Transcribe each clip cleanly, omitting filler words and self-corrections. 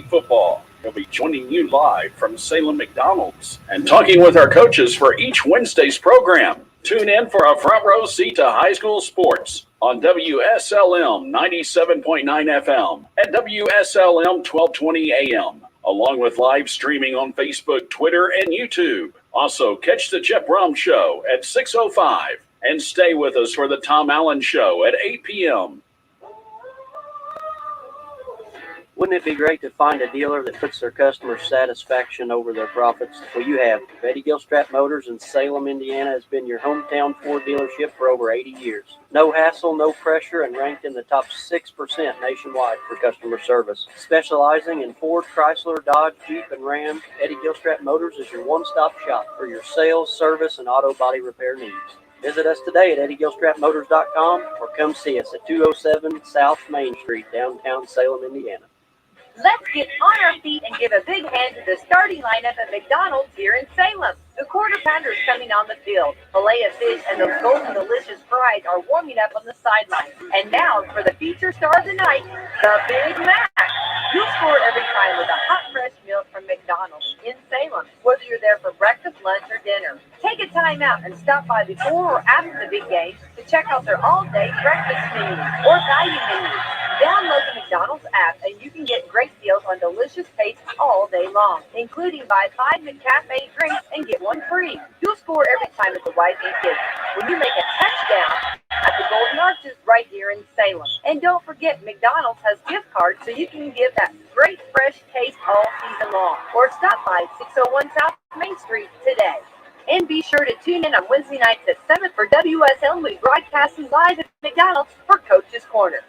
football. He'll be joining you live from Salem McDonald's and talking with our coaches for each Wednesday's program. Tune in for a front row seat to high school sports on WSLM 97.9 FM and WSLM 1220 AM, along with live streaming on Facebook, Twitter, and YouTube. Also, catch the Jeff Brum Show at 6:05 and stay with us for the Tom Allen Show at 8 p.m. Wouldn't it be great to find a dealer that puts their customer satisfaction over their profits? Well, you have. Betty Gilstrap Motors in Salem, Indiana has been your hometown Ford dealership for over 80 years. No hassle, no pressure, and ranked in the top 6% nationwide for customer service. Specializing in Ford, Chrysler, Dodge, Jeep, and Ram, Betty Gilstrap Motors is your one-stop shop for your sales, service, and auto body repair needs. Visit us today at EddieGilstrapMotors.com or come see us at 207 South Main Street, downtown Salem, Indiana. Let's get on our feet and give a big hand to the starting lineup at McDonald's here in Salem. The quarter pounder is coming on the field. Filet of fish and those golden delicious fries are warming up on the sideline. And now for the feature star of the night, the Big Mac. You'll score every time with a hot, fresh meal from McDonald's in Salem, whether you're there for breakfast, lunch, or dinner. Take a time out and stop by before or after the big game to check out their all-day breakfast menu or value menu. Download the McDonald's app and you can get great deals on delicious tastes all day long, including buy 5 McCafe drinks and get one free. You'll score every time with the wife and kids when you make a touchdown at the Golden Arches right here in Salem. And don't forget, McDonald's has gift cards so you can give that great fresh taste all season long. Or stop by 601 South Main Street today. And be sure to tune in on Wednesday nights at 7 for WSL. We broadcasting live at McDonald's for Coach's Corner.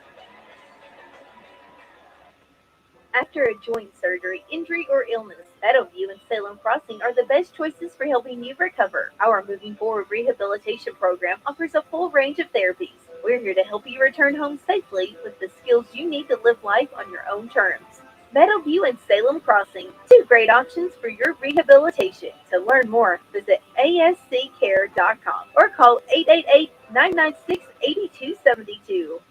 After a joint surgery, injury, or illness, Meadowview and Salem Crossing are the best choices for helping you recover. Our Moving Forward Rehabilitation Program offers a full range of therapies. We're here to help you return home safely with the skills you need to live life on your own terms. Meadowview and Salem Crossing, two great options for your rehabilitation. To learn more, visit asccare.com or call 888-996-8272.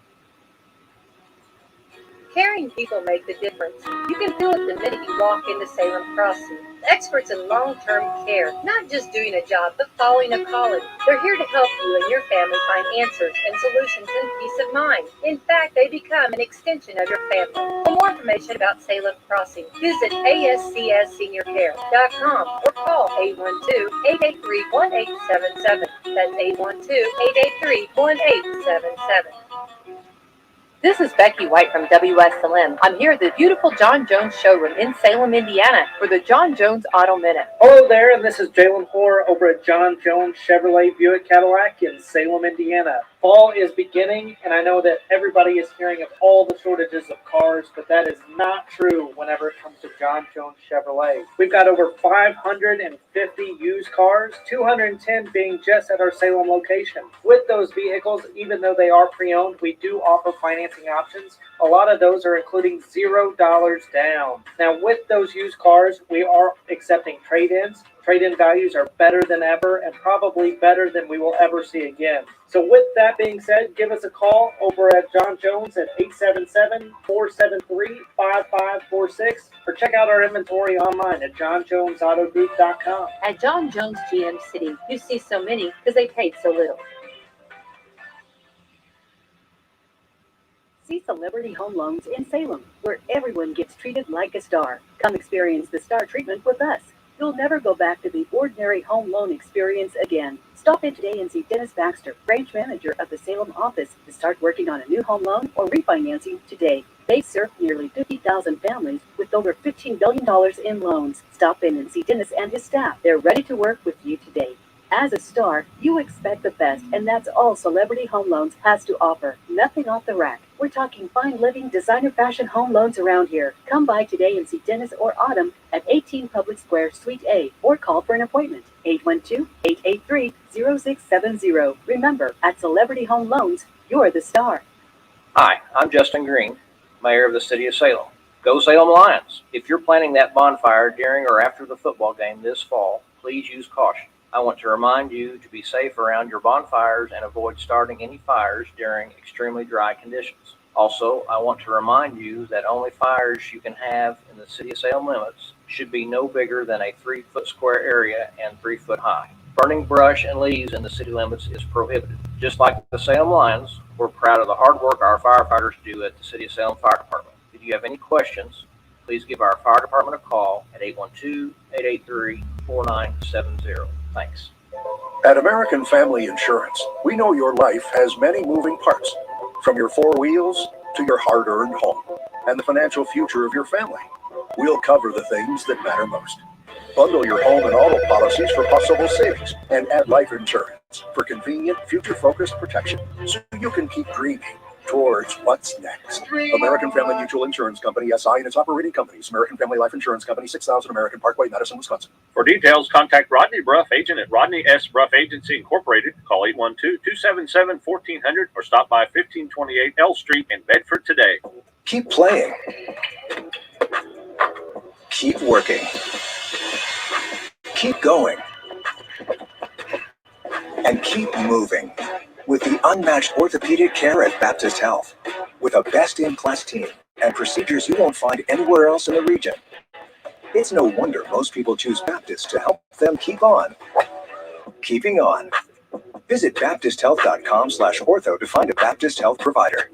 Caring people make the difference. You can feel it the minute you walk into Salem Crossing. Experts in long-term care, not just doing a job, but following a calling. They're here to help you and your family find answers and solutions and peace of mind. In fact, they become an extension of your family. For more information about Salem Crossing, visit ASCSSeniorCare.com or call 812-883-1877. That's 812-883-1877. This is Becky White from WSLM. I'm here at the beautiful John Jones showroom in Salem, Indiana for the John Jones Auto Minute. Hello there, and this is Jalen Hoare over at John Jones Chevrolet Buick Cadillac in Salem, Indiana. Fall is beginning, and I know that everybody is hearing of all the shortages of cars, but that is not true whenever it comes to John Jones Chevrolet. We've got over 550 used cars, 210 being just at our Salem location. With those vehicles, even though they are pre-owned, we do offer financing options. A lot of those are including $0 down. Now, with those used cars, we are accepting trade-ins. Trade-in values are better than ever and probably better than we will ever see again. So with that being said, give us a call over at John Jones at 877-473-5546 or check out our inventory online at johnjonesautogroup.com. At John Jones GM City, you see so many because they paid so little. See Celebrity Home Loans in Salem, where everyone gets treated like a star. Come experience the star treatment with us. You'll never go back to the ordinary home loan experience again. Stop in today and see Dennis Baxter, branch manager of the Salem office, to start working on a new home loan or refinancing today. They serve nearly 50,000 families with over $15 billion in loans. Stop in and see Dennis and his staff. They're ready to work with you today. As a star, you expect the best, and that's all Celebrity Home Loans has to offer. Nothing off the rack. We're talking fine living, designer fashion home loans around here. Come by today and see Dennis or Autumn at 18 Public Square, Suite A, or call for an appointment. 812-883-0670. Remember, at Celebrity Home Loans, you're the star. Hi, I'm Justin Green, Mayor of the City of Salem. Go Salem Lions! If you're planning that bonfire during or after the football game this fall, please use caution. I want to remind you to be safe around your bonfires and avoid starting any fires during extremely dry conditions. Also, I want to remind you that only fires you can have in the city of Salem limits should be no bigger than a 3-foot square area and 3 foot high. Burning brush and leaves in the city limits is prohibited. Just like the Salem Lions, we're proud of the hard work our firefighters do at the City of Salem Fire Department. If you have any questions, please give our fire department a call at 812-883-4970. Thanks. At American Family Insurance, we know your life has many moving parts, from your 4 wheels to your hard-earned home and the financial future of your family. We'll cover the things that matter most. Bundle your home and auto policies for possible savings and add life insurance for convenient, future-focused protection so you can keep dreaming towards what's next. American Family Mutual Insurance Company, SI, and its operating companies. American Family Life Insurance Company, 6000 American Parkway, Madison, Wisconsin. For details, contact Rodney Bruff, agent at Rodney S. Bruff Agency Incorporated. Call 812-277-1400 or stop by 1528 L Street in Bedford today. Keep playing. Keep working. Keep going. And keep moving with the unmatched orthopedic care at Baptist Health. With a best-in-class team and procedures you won't find anywhere else in the region. It's no wonder most people choose Baptist to help them keep on keeping on. Visit baptisthealth.com/ortho to find a Baptist Health provider.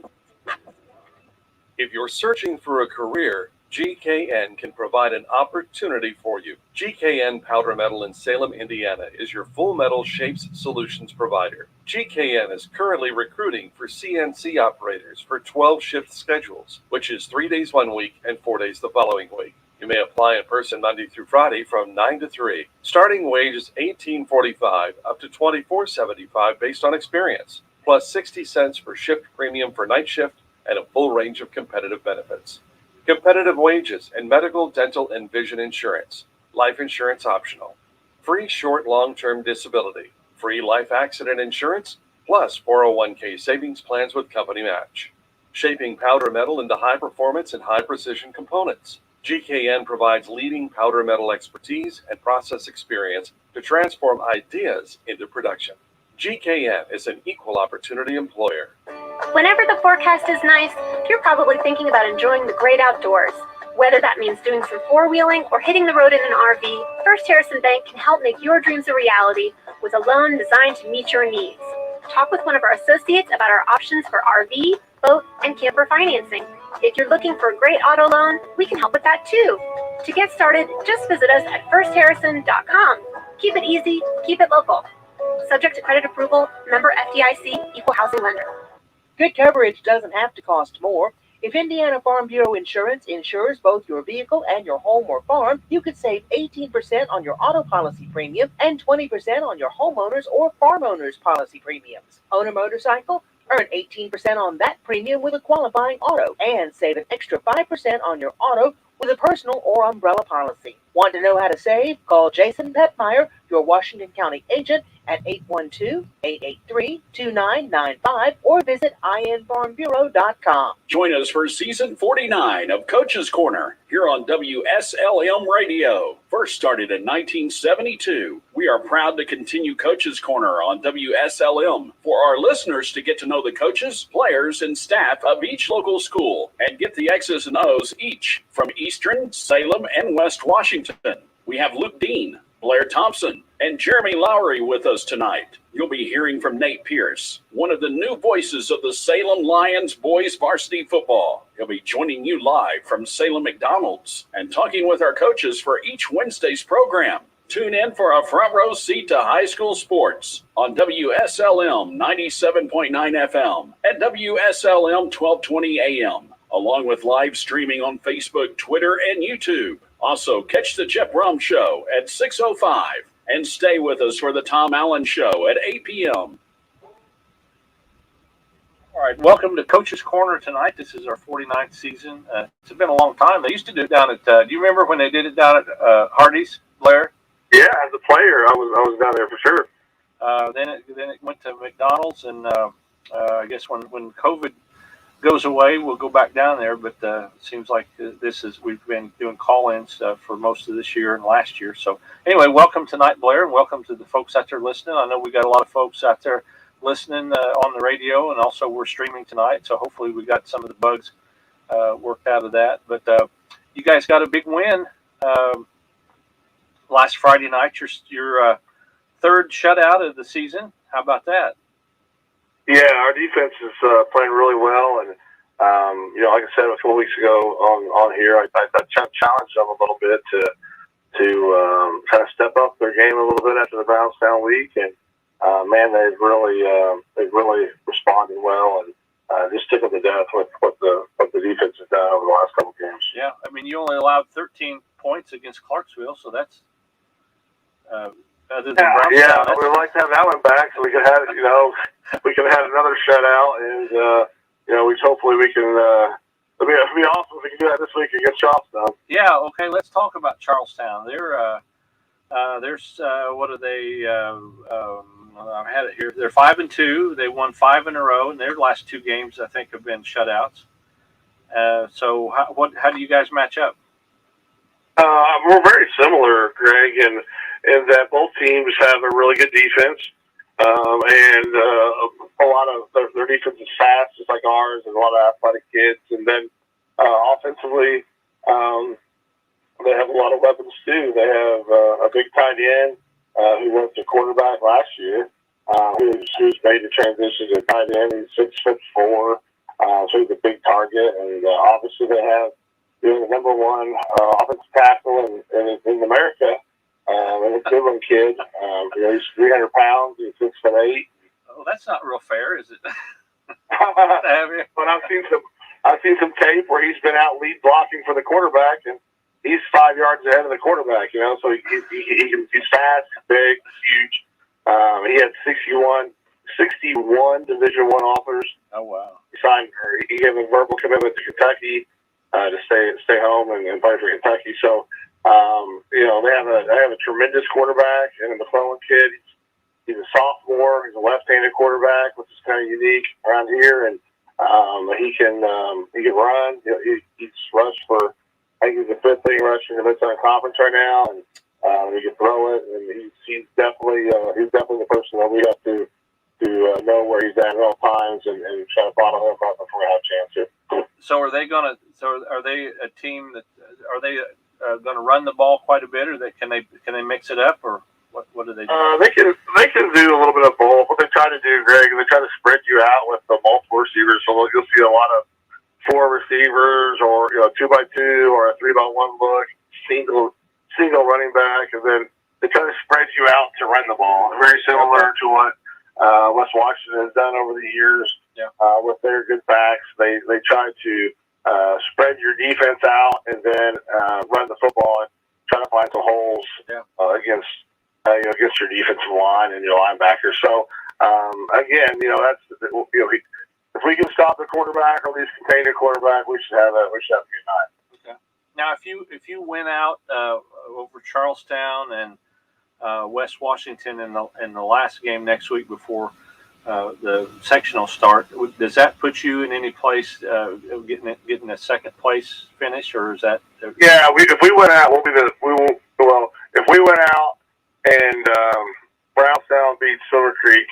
If you're searching for a career, GKN can provide an opportunity for you. GKN Powder Metal in Salem, Indiana is your full metal shapes solutions provider. GKN is currently recruiting for CNC operators for 12-shift schedules, which is 3 days one week and 4 days the following week. You may apply in person Monday through Friday from 9 to 3. Starting wage is $18.45 up to $24.75 based on experience, plus 60 cents per shift premium for night shift and a full range of competitive benefits. Competitive wages and medical, dental, and vision insurance. Life insurance optional. Free short, long-term disability. Free life accident insurance, plus 401k savings plans with company match. Shaping powder metal into high performance and high precision components. GKN provides leading powder metal expertise and process experience to transform ideas into production. GKN is an equal opportunity employer. Whenever the forecast is nice, you're probably thinking about enjoying the great outdoors. Whether that means doing some four-wheeling or hitting the road in an RV, First Harrison Bank can help make your dreams a reality with a loan designed to meet your needs. Talk with one of our associates about our options for RV, boat, and camper financing. If you're looking for a great auto loan, we can help with that too. To get started, just visit us at firstharrison.com. Keep it easy, keep it local. Subject to credit approval, member FDIC, equal housing lender. Good coverage doesn't have to cost more. If Indiana Farm Bureau Insurance insures both your vehicle and your home or farm, you could save 18% on your auto policy premium and 20% on your homeowners or farm owners policy premiums. Own a motorcycle? Earn 18% on that premium with a qualifying auto and save an extra 5% on your auto with a personal or umbrella policy. Want to know how to save? Call Jason Petmeyer, your Washington County agent, at 812-883-2995 or visit infarmbureau.com. Join us for season 49 of Coach's Corner here on WSLM Radio. First started in 1972, we are proud to continue Coach's Corner on WSLM for our listeners to get to know the coaches, players, and staff of each local school and get the X's and O's each from Eastern, Salem, and West Washington. We have Luke Dean, Blair Thompson, and Jeremy Lowry with us tonight. You'll be hearing from Nate Pierce, one of the new voices of the Salem Lions boys varsity football. He'll be joining you live from Salem McDonald's and talking with our coaches for each Wednesday's program. Tune in for a front row seat to high school sports on WSLM 97.9 FM and WSLM 1220 AM, along with live streaming on Facebook, Twitter, and YouTube. Also, catch the Jeff Brum Show at 6:05 and stay with us for the Tom Allen Show at 8 p.m. All right, welcome to Coach's Corner tonight. This is our 49th season. It's been a long time. They used to do it down at, do you remember when they did it down at Hardee's, Blair? Yeah, as a player, I was down there for sure. Then it went to McDonald's, and I guess when COVID goes away, we'll go back down there, but it seems like we've been doing call-ins for most of this year and last year. So anyway, welcome tonight, Blair, and welcome to the folks out there listening. I know we got a lot of folks out there listening on the radio, and also we're streaming tonight. So hopefully we got some of the bugs worked out of that. But you guys got a big win last Friday night. Your third shutout of the season. How about that? Yeah, our defense is playing really well, and like I said a couple weeks ago on here, I challenged them a little bit to kind of step up their game a little bit after the Brownstown week, and man, they've really responded well, and just tickled to death with what the defense has done over the last couple games. Yeah, I mean, you only allowed 13 points against Clarksville, so that's other than Brownstown. Yeah, we'd like to have that one back so we could have had another shutout, and hopefully we can. It'd be awesome if we can do that this week against Charlestown. Yeah. Okay. Let's talk about Charlestown. They're what are they? I had it here. They're 5-2. They won 5 in a row, and their last 2 games I think have been shutouts. So how do you guys match up? We're very similar, Greg, in that both teams have a really good defense, and a lot of their defense is fast, just like ours, and a lot of athletic kids. And then offensively, they have a lot of weapons too. They have a big tight end who went to quarterback last year, who's made the transition to tight end. He's 6'4", so he's a big target. And obviously they have the number one offensive tackle in America. And a good one kid. He's 300 pounds. He's 6'8". Oh, that's not real fair, is it? But I've seen some tape where he's been out lead blocking for the quarterback, and he's 5 yards ahead of the quarterback. So he's fast, big, huge. He had 61 Division I offers. Oh wow! He gave a verbal commitment to Kentucky to stay home and play for Kentucky. So they have a tremendous quarterback, and the McClellan kid. He's a sophomore. He's a left-handed quarterback, which is kind of unique around here, and he can run. He's rushed for. I think he's the 5th leading rusher in the Mid-Southern Conference right now, and he can throw it. And he's definitely the person that we have to know where he's at all times and try to bottle him up before we have a chance to. So are they a team that are they going to run the ball quite a bit, or can they mix it up, or what do they do? They can do a little bit of both. What they try to do, Greg, is they try to spread you out with the multiple receivers. So you'll see a lot of 4 receivers, or 2x2, or a 3x1 look, single running back, and then they try to spread you out to run the ball. Very similar to what West Washington has done over the years with their good backs. They try to spread your defense out and then run the football and try to find some holes against your defensive line and your linebackers. So again, that's if we can stop the quarterback or at least contain the quarterback, we should have a good night. Okay. Now, if you went out over Charlestown and West Washington in the last game next week before the sectional start, does that put you in any place getting a second place finish, or is that? Yeah, if we went out, if we went out and Brownstown beat Silver Creek,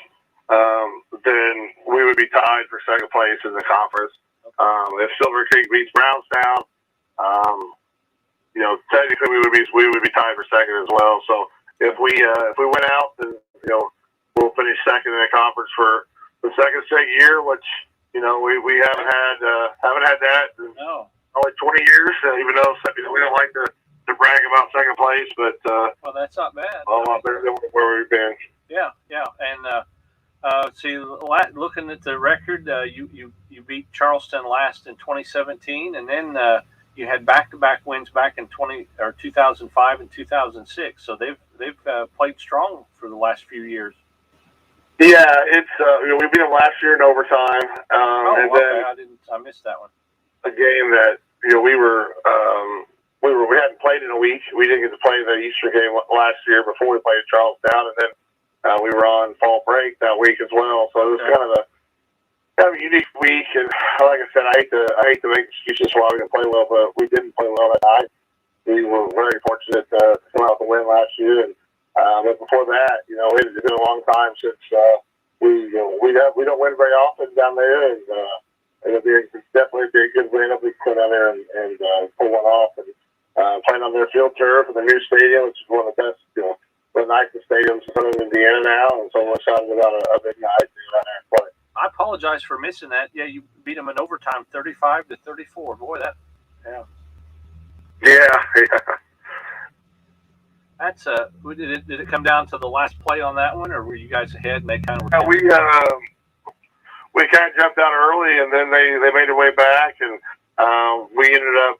then we would be tied for second place in the conference. If Silver Creek beats Brownstown, technically we would be tied for second as well. So if we went out, then we'll finish second in the conference for the second straight year, which we haven't had that in only 20 years. Even though we don't like to brag about second place, but well, that's not bad. A lot better than where we've been. Yeah, and see, looking at the record, you beat Charleston last in 2017, and then you had back-to-back wins back in 2005 and 2006. So they've played strong for the last few years. Yeah, it's we beat them last year in overtime, and then I missed that one. A game that we hadn't played in a week. We didn't get to play the Easter game last year before we played Charlestown, and then we were on fall break that week as well. So it was kind of a unique week. And like I said, I hate to make excuses why we didn't play well, but we didn't play well that night. We were very fortunate to come out with a win last year. And but before that, it had been a long time since we don't win very often down there, and it's definitely be a good win if we come down there and pull one off and playing on their field turf and the new stadium, which is one of the best, one of the nicest stadiums in Indiana now, and so we're excited about a big night to go down there and play. I apologize for missing that. Yeah, you beat them in overtime, 35-34. Boy, yeah. Yeah. That's did it come down to the last play on that one, or were you guys ahead and they kind of? We kind of jumped out early, and then they made their way back, and we ended up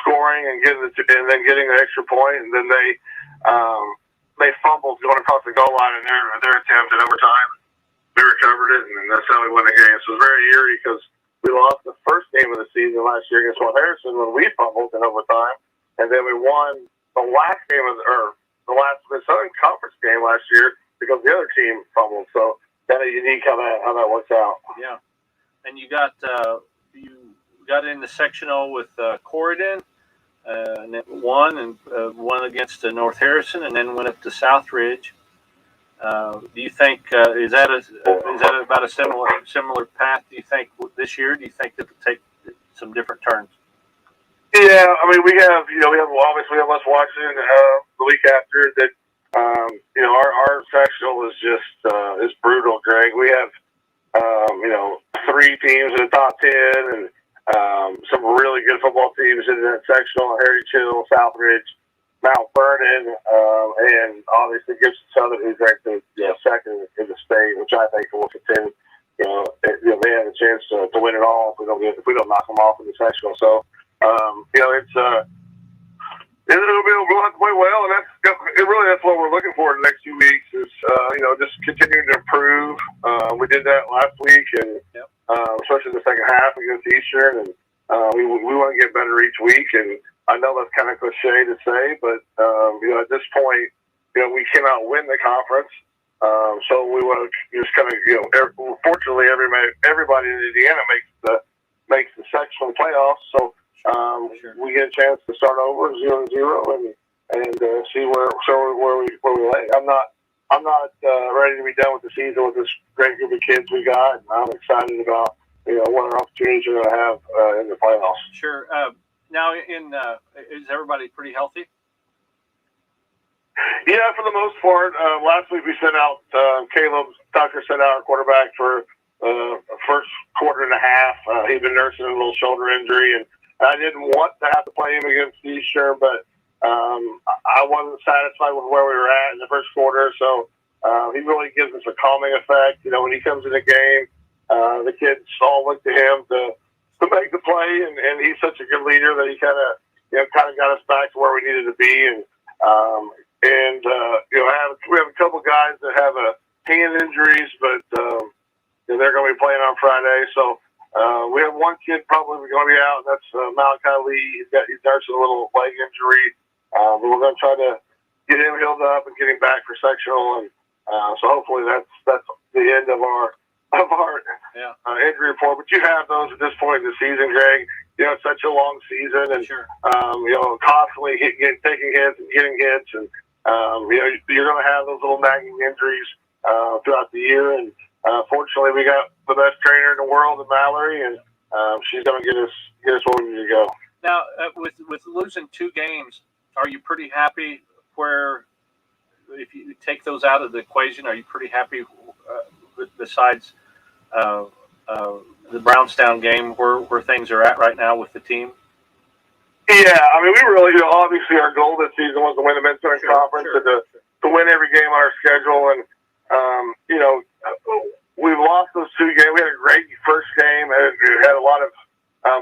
scoring and getting the extra point, and then they fumbled going across the goal line in their attempt at overtime. We recovered it, and that's how we won the game. So it was very eerie because we lost the first game of the season last year against North Harrison when we fumbled in overtime, and then we won the last game of the Southern Conference game last year because the other team fumbled. So kind of unique how that works out. Yeah, and you got in the sectional with Corridon, and it won against North Harrison, and then went up to Southridge. Do you think is that about a similar path? Do you think this year? Do you think that will take some different turns? Yeah, I mean we have obviously us watching the week after that. Our sectional is just is brutal, Greg. We have 3 teams in the top 10 and some really good football teams in that sectional: Heritage Hill, Southridge, Mount Vernon, and obviously Gibson Southern, who's ranked second in the state, which I think will contend. They have a chance to win it all if we don't knock them off in the sectional. So, we'll have to play well, and that's what we're looking for in the next few weeks. Is just continuing to improve. We did that last week, and especially in the second half against Eastern, and we want to get better each week. And I know that's kind of cliche to say, but at this point, we cannot win the conference, so we want to just kind of fortunately everybody in Indiana makes the sectional playoffs, so we get a chance to start over 0-0 and see where we lay. I'm not ready to be done with the season with this great group of kids we got, and I'm excited about what our opportunities are going to have in the playoffs. Sure. Now, is everybody pretty healthy? Yeah, for the most part. Last week we sent out Tucker sent out our quarterback for first quarter and a half. He'd been nursing a little shoulder injury, and I didn't want to have to play him against Eastern, but I wasn't satisfied with where we were at in the first quarter. So he really gives us a calming effect. When he comes in the game, the kids all look to him to make the play, and he's such a good leader that he kind of got us back to where we needed to be. And we have a couple guys that have hand injuries, but they're going to be playing on Friday. So we have one kid probably going to be out, and that's Malachi Lee. He's nursing a little leg injury. But we're going to try to get him healed up and get him back for sectional, and so hopefully that's the end of our injury report. But you have those at this point in the season, Greg. It's such a long season, and constantly taking hits and getting hits, and you're going to have those little nagging injuries throughout the year. And fortunately, we got the best trainer in the world, in Mallory, and she's going to get us where we need to go. Now, with losing 2 games, are you pretty happy where, if you take those out of the equation, are you pretty happy besides the Brownstown game where things are at right now with the team? Yeah, I mean, we really, obviously our goal this season was to win the Midwestern Conference and to win every game on our schedule. And, we've lost those 2 games. We had a great first game, and we had a lot of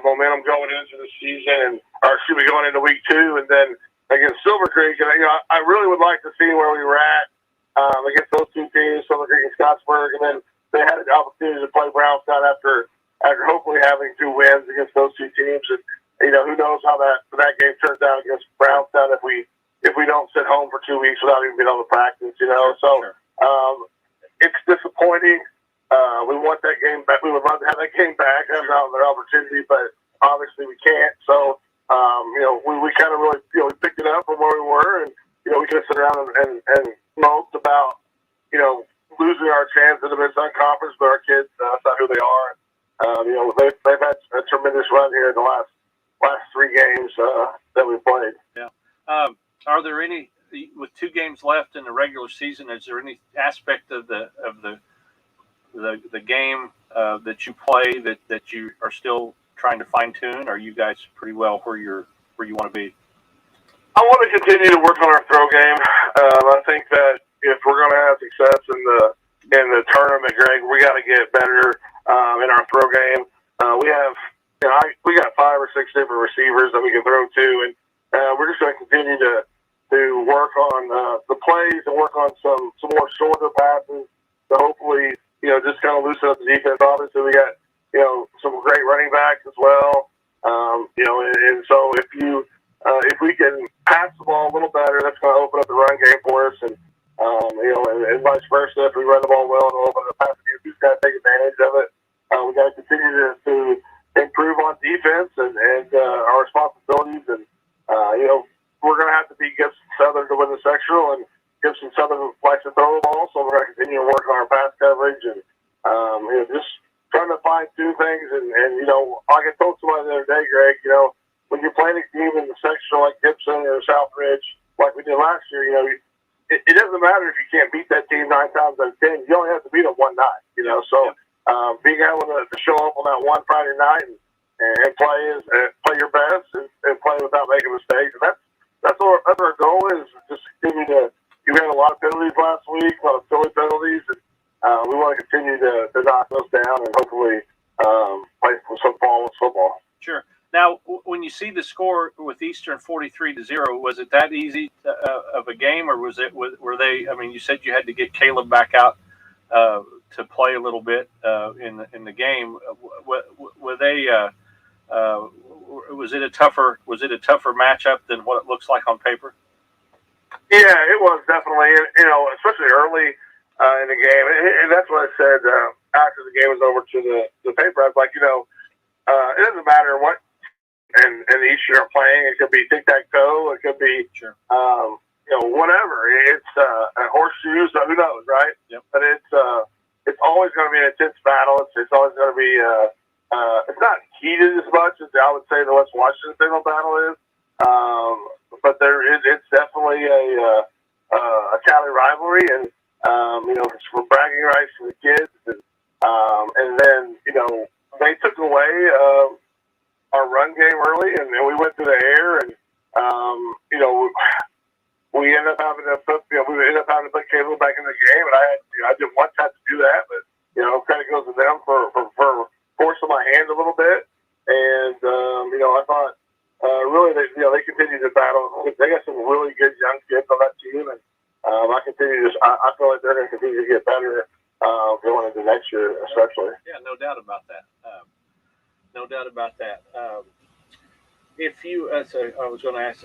momentum going into the season, going into week 2, and then against Silver Creek. And, I really would like to see where we were at against those 2 teams, Silver Creek and Scottsburg, and then they had an opportunity to play Brownstown after hopefully having 2 wins against those 2 teams. And, who knows how that game turns out against Brownstown if we don't sit home for 2 weeks without even being able to practice, So it's disappointing. We want that game back. We would love to have that game back. That's another opportunity, but obviously we can't. So, we kind of really, we picked it up from where we were, and, we could have sit around and moped about, losing our our chance in the Mid-Sun Conference, but our kids, that's not who they are. They've had a tremendous run here in the last 3 games that we've played. Yeah. Are there any, with 2 games left in the regular season, is there any aspect of the game that you play that you are still trying to fine tune? Are you guys pretty well where you want to be? I want to continue to work on our throw game. I think that if we're going to have success in the tournament, Greg, we got to get better in our throw game. We got 5 or 6 different receivers that we can throw to, and we're just going to continue to work on the plays and work on some more shorter passes to hopefully just kind of loosen up the defense. Obviously, we got some great running backs as well. And so if we can pass the ball a little better, that's going to open up the run game for us, and vice versa. If we run the ball well and open up the pass game, we've got to take advantage of it. We got to continue to improve on defense and our responsibilities, and we're going to have to beat Gibson Southern to win the sectional, and Gibson Southern likes to throw the ball, so we're going to continue to work on our pass coverage and just trying to fine tune things. And like I told somebody the other day, Greg, when you're playing a team in the sectional like Gibson or Southridge, like we did last year, it doesn't matter if you can't beat that team 9 times out of 10. You only have to beat them one night, So being able to show up on that one Friday night and play your best and play without making mistakes, and that's our goal is just continue to. We had a lot of penalties last week, a lot of silly penalties, and we want to continue to knock those down and hopefully play some flawless football. Sure. Now, when you see the score with Eastern 43-0, was it that easy of a game, or were they? I mean, you said you had to get Caleb back out to play a little bit in the game. Were they? Was it a tougher matchup than what it looks like on paper? Yeah, it was definitely. Especially early in the game, and that's what I said after the game was over to the paper. I was like, it doesn't matter what. And the Eastern are playing. It could be tic-tac-toe. It could be, sure. Whatever. It's horseshoes. Who knows, right? Yep. But it's always going to be an intense battle. It's always going to be. It's not heated as much as I would say the West Washington Signal battle is. But it's definitely a Cali rivalry, and it's for bragging rights for the kids, and then they took away our run game early, and we went through the air, and we ended up having to put Caleb back in the game, and I didn't want to have to do that, but credit goes to them for forcing my hand a little bit, and I thought really they continue to battle. They got some really good young kids on that team, and I feel like they're going to continue to get better going into next year, especially. Yeah, no doubt about that. No doubt about that. If you, so I was going to ask,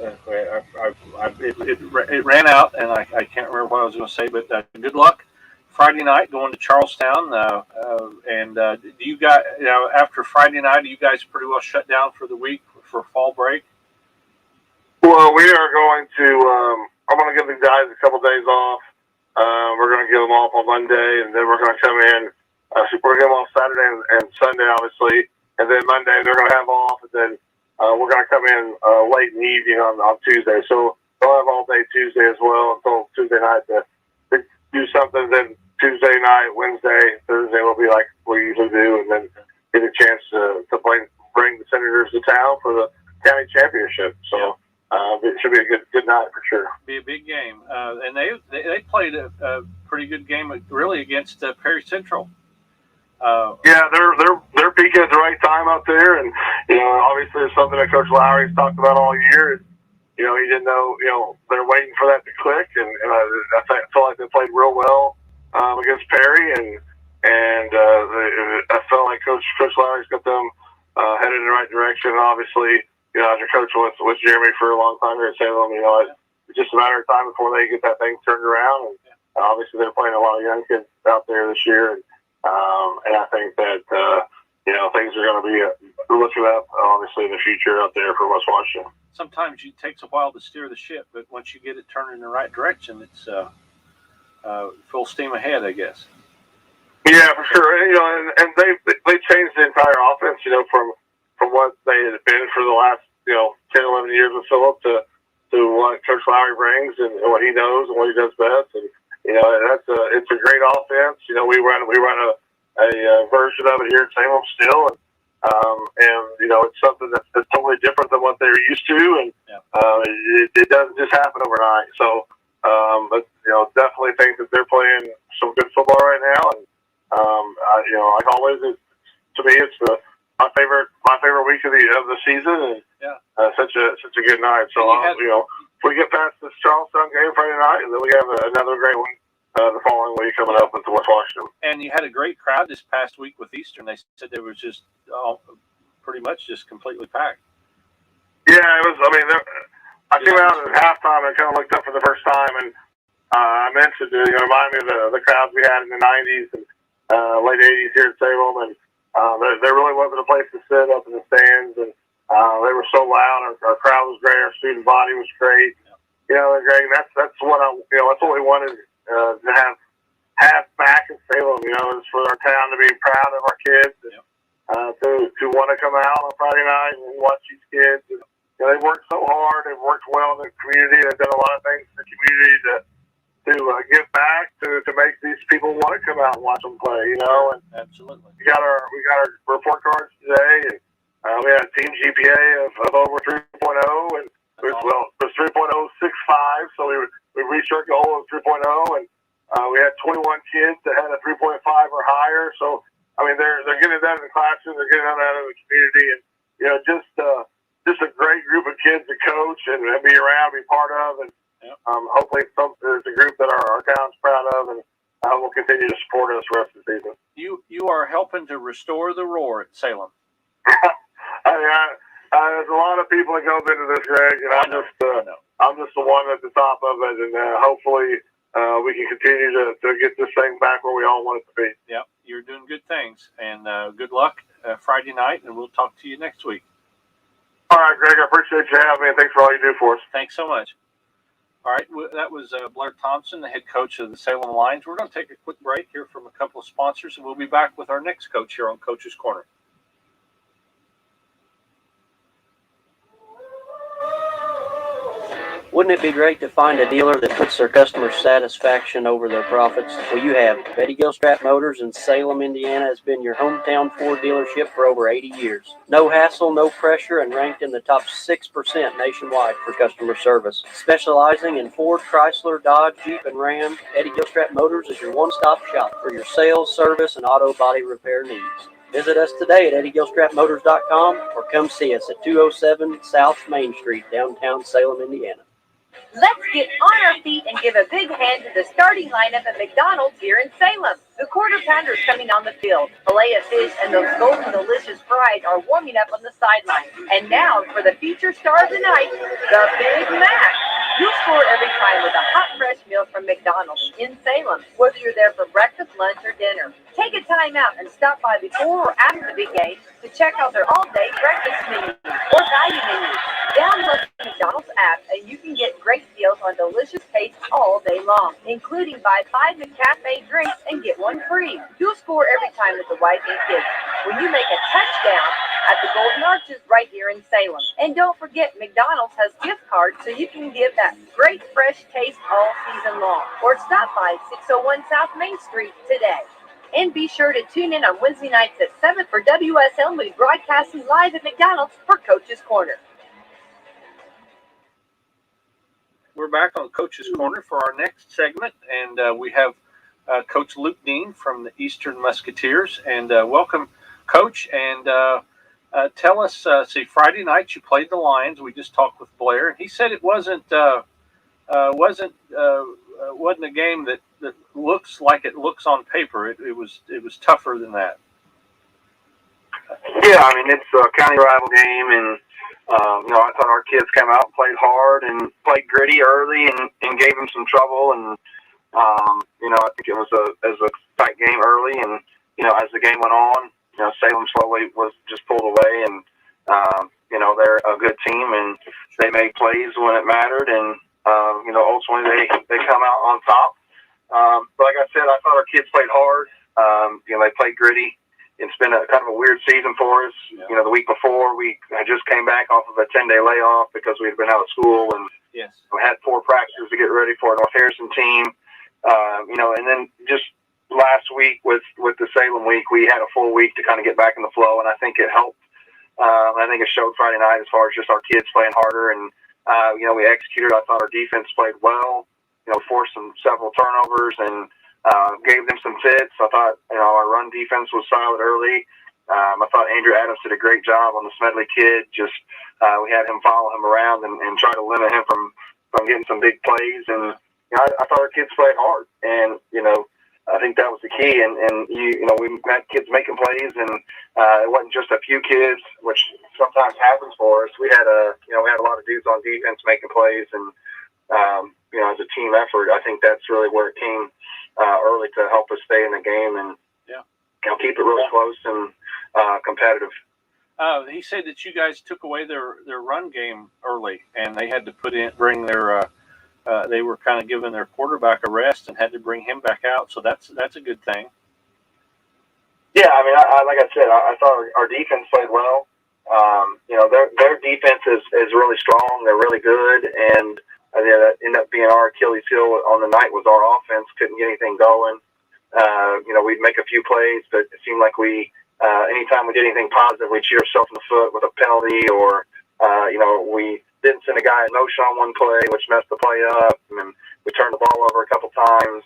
it ran out, and I can't remember what I was going to say, but good luck Friday night going to Charlestown. And do you guys, after Friday night, are you guys pretty well shut down for the week for fall break? Well, we are going to. I'm going to give the guys a couple days off. We're going to give them off on Monday, and then we're going to come in. We're going to give them off Saturday and Sunday, obviously. And then Monday they're going to have off, and then we're going to come in late in the evening on Tuesday. So they'll have all day Tuesday as well until Tuesday night to do something. Then Tuesday night, Wednesday, Thursday will be like we usually do, and then get a chance to bring the Senators to town for the county championship. So it should be a good night for sure. Be a big game, and they played a pretty good game really against Perry Central. Yeah, they're peaking at the right time out there, and obviously it's something that Coach Lowry's talked about all year. He didn't know, they're waiting for that to click, and I feel like they played real well against Perry, and I felt like Coach Lowry's got them headed in the right direction. And obviously, after coaching with Jeremy for a long time here at Salem, it's just a matter of time before they get that thing turned around. And obviously, they're playing a lot of young kids out there this year, and I think that things are going to be looking up, obviously, in the future out there for West Washington. Sometimes it takes a while to steer the ship, but once you get it turned in the right direction, it's full steam ahead, I guess. Yeah, for sure. And they changed the entire offense, from what they had been for the last, 10, 11 years with Philip to what Coach Lowry brings and what he knows and what he does best. And, it's a great offense. We run a version of it here at Salem still. And it's something that's totally different than what they're used to. And it doesn't just happen overnight. So, but, definitely think that they're playing some good football right now. And, like always, to me, it's my favorite week of the season, and such a good night. So if we get past this Charlestown game Friday night, and then we have another great one the following week coming up with West Washington. And you had a great crowd this past week with Eastern. They said there was just pretty much just completely packed. Yeah, it was. I mean, I came out at halftime and kind of looked up for the first time, and I mentioned it. Remind me of the crowds we had in the '90s and late '80s here at Salem, and there really wasn't a place to sit up in the stands, and they were so loud. Our crowd was great. Our student body was great. They're great. And that's what that's what we wanted to have back in Salem. Is for our town to be proud of our kids, and to want to come out on Friday night and watch these kids. And, they've worked so hard. They've worked well in the community. They've done a lot of things in the community to give back to make these people want to come out and watch them play. And absolutely. We got our report cards today, and we had a team GPA of over 3.0, and it was 3.065. So we reached our goal of 3.0, and we had 21 kids that had a 3.5 or higher. So I mean, they're getting that in the classroom. They're getting that out in the community, and just a great group of kids to coach and be around, be part of, and hopefully it's a group that our town's proud of, and will continue to support us the rest of the season. You are helping to restore the roar at Salem. There's a lot of people that goes into this, Greg, and I'm just the one at the top of it, and hopefully we can continue to get this thing back where we all want it to be. Yeah, you're doing good things, and good luck Friday night, and we'll talk to you next week. All right, Greg, I appreciate you having me, and thanks for all you do for us. Thanks so much. All right, that was Blair Thompson, the head coach of the Salem Lions. We're going to take a quick break here from a couple of sponsors, and we'll be back with our next coach here on Coach's Corner. Wouldn't it be great to find a dealer that puts their customer satisfaction over their profits? Well, you have. Betty Gilstrap Motors in Salem, Indiana has been your hometown Ford dealership for over 80 years. No hassle, no pressure, and ranked in the top 6% nationwide for customer service. Specializing in Ford, Chrysler, Dodge, Jeep, and Ram, Betty Gilstrap Motors is your one-stop shop for your sales, service, and auto body repair needs. Visit us today at EddieGilstrapMotors.com or come see us at 207 South Main Street, downtown Salem, Indiana. Let's get on our feet and give a big hand to the starting lineup at McDonald's here in Salem. The quarter pounders coming on the field. Filet of fish and those golden delicious fries are warming up on the sideline. And now for the feature star of the night, the Big Mac. You'll score every time with a hot, fresh meal from McDonald's in Salem, whether you're there for breakfast, lunch, or dinner. Take a time out and stop by before or after the big game to check out their all-day breakfast menu or value menu. Download the McDonald's app and you can get great deals on delicious tastes all day long, including buy 5 McCafe drinks and get one free. You'll score every time with the wife and kids when you make a touchdown at the Golden Arches right here in Salem. And don't forget, McDonald's has gift cards so you can give that great fresh taste all season long. Or stop by 601 South Main Street today. And be sure to tune in on Wednesday nights at 7 for WSL. We'll be broadcasting live at McDonald's for Coach's Corner. We're back on Coach's Corner for our next segment, and we have Coach Luke Dean from the Eastern Musketeers. And welcome, Coach. And tell us, Friday night you played the Lions. We just talked with Blair, and he said it wasn't a game that looks like it looks on paper. It was tougher than that. Yeah, I mean, it's a county rival game, and I thought our kids came out and played hard and played gritty early and gave them some trouble. And I think it was a tight game early, and as the game went on, Salem slowly was just pulled away, and they're a good team, and they made plays when it mattered, and ultimately they come out on top. But like I said, I thought our kids played hard. They played gritty. It's been a kind of a weird season for us. Yeah. The week before, I just came back off of a 10-day layoff because we had been out of school, and Yes. we had 4 practices to get ready for our North Harrison team. And then just last week with the Salem week, we had a full week to kind of get back in the flow, and I think it helped. I think it showed Friday night as far as just our kids playing harder, and we executed. I thought our defense played well. Forced several turnovers and gave them some fits. I thought our run defense was solid early. I thought Andrew Adams did a great job on the Smedley kid. Just we had him follow him around and try to limit him from getting some big plays. And I thought our kids played hard, and I think that was the key. And we had kids making plays, and it wasn't just a few kids, which sometimes happens for us. We had we had a lot of dudes on defense making plays, and as a team effort, I think that's really where it came early to help us stay in the game and keep it really close and competitive. He said that you guys took away their run game early, and they had to bring their they were kind of giving their quarterback a rest and had to bring him back out. So that's a good thing. Yeah, I mean, like I said, I thought our defense played well. Their defense is really strong. They're really good, and that ended up being our Achilles heel on the night was our offense. Couldn't get anything going. We'd make a few plays, but it seemed like anytime we did anything positive, we'd shoot ourselves in the foot with a penalty, or we didn't send a guy in motion on one play, which messed the play up, and we turned the ball over a couple times.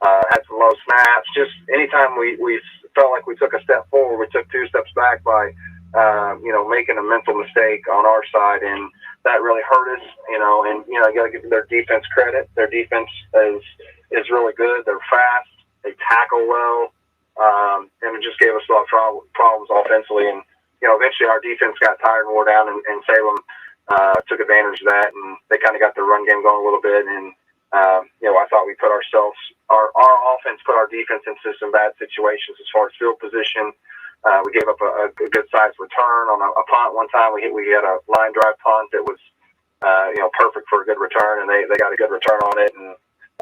Had some low snaps. Just anytime we felt like we took a step forward, we took 2 steps back by making a mental mistake on our side, and that really hurt us. And you got to give their defense credit. Their defense is really good. They're fast. They tackle well, and it just gave us a lot of problems offensively. And eventually our defense got tired and wore down, and Salem took advantage of that, and they kind of got their run game going a little bit. And I thought we put our offense put our defense into some bad situations as far as field position. We gave up a good sized return on a punt one time. We had a line drive punt that was perfect for a good return, and they got a good return on it. And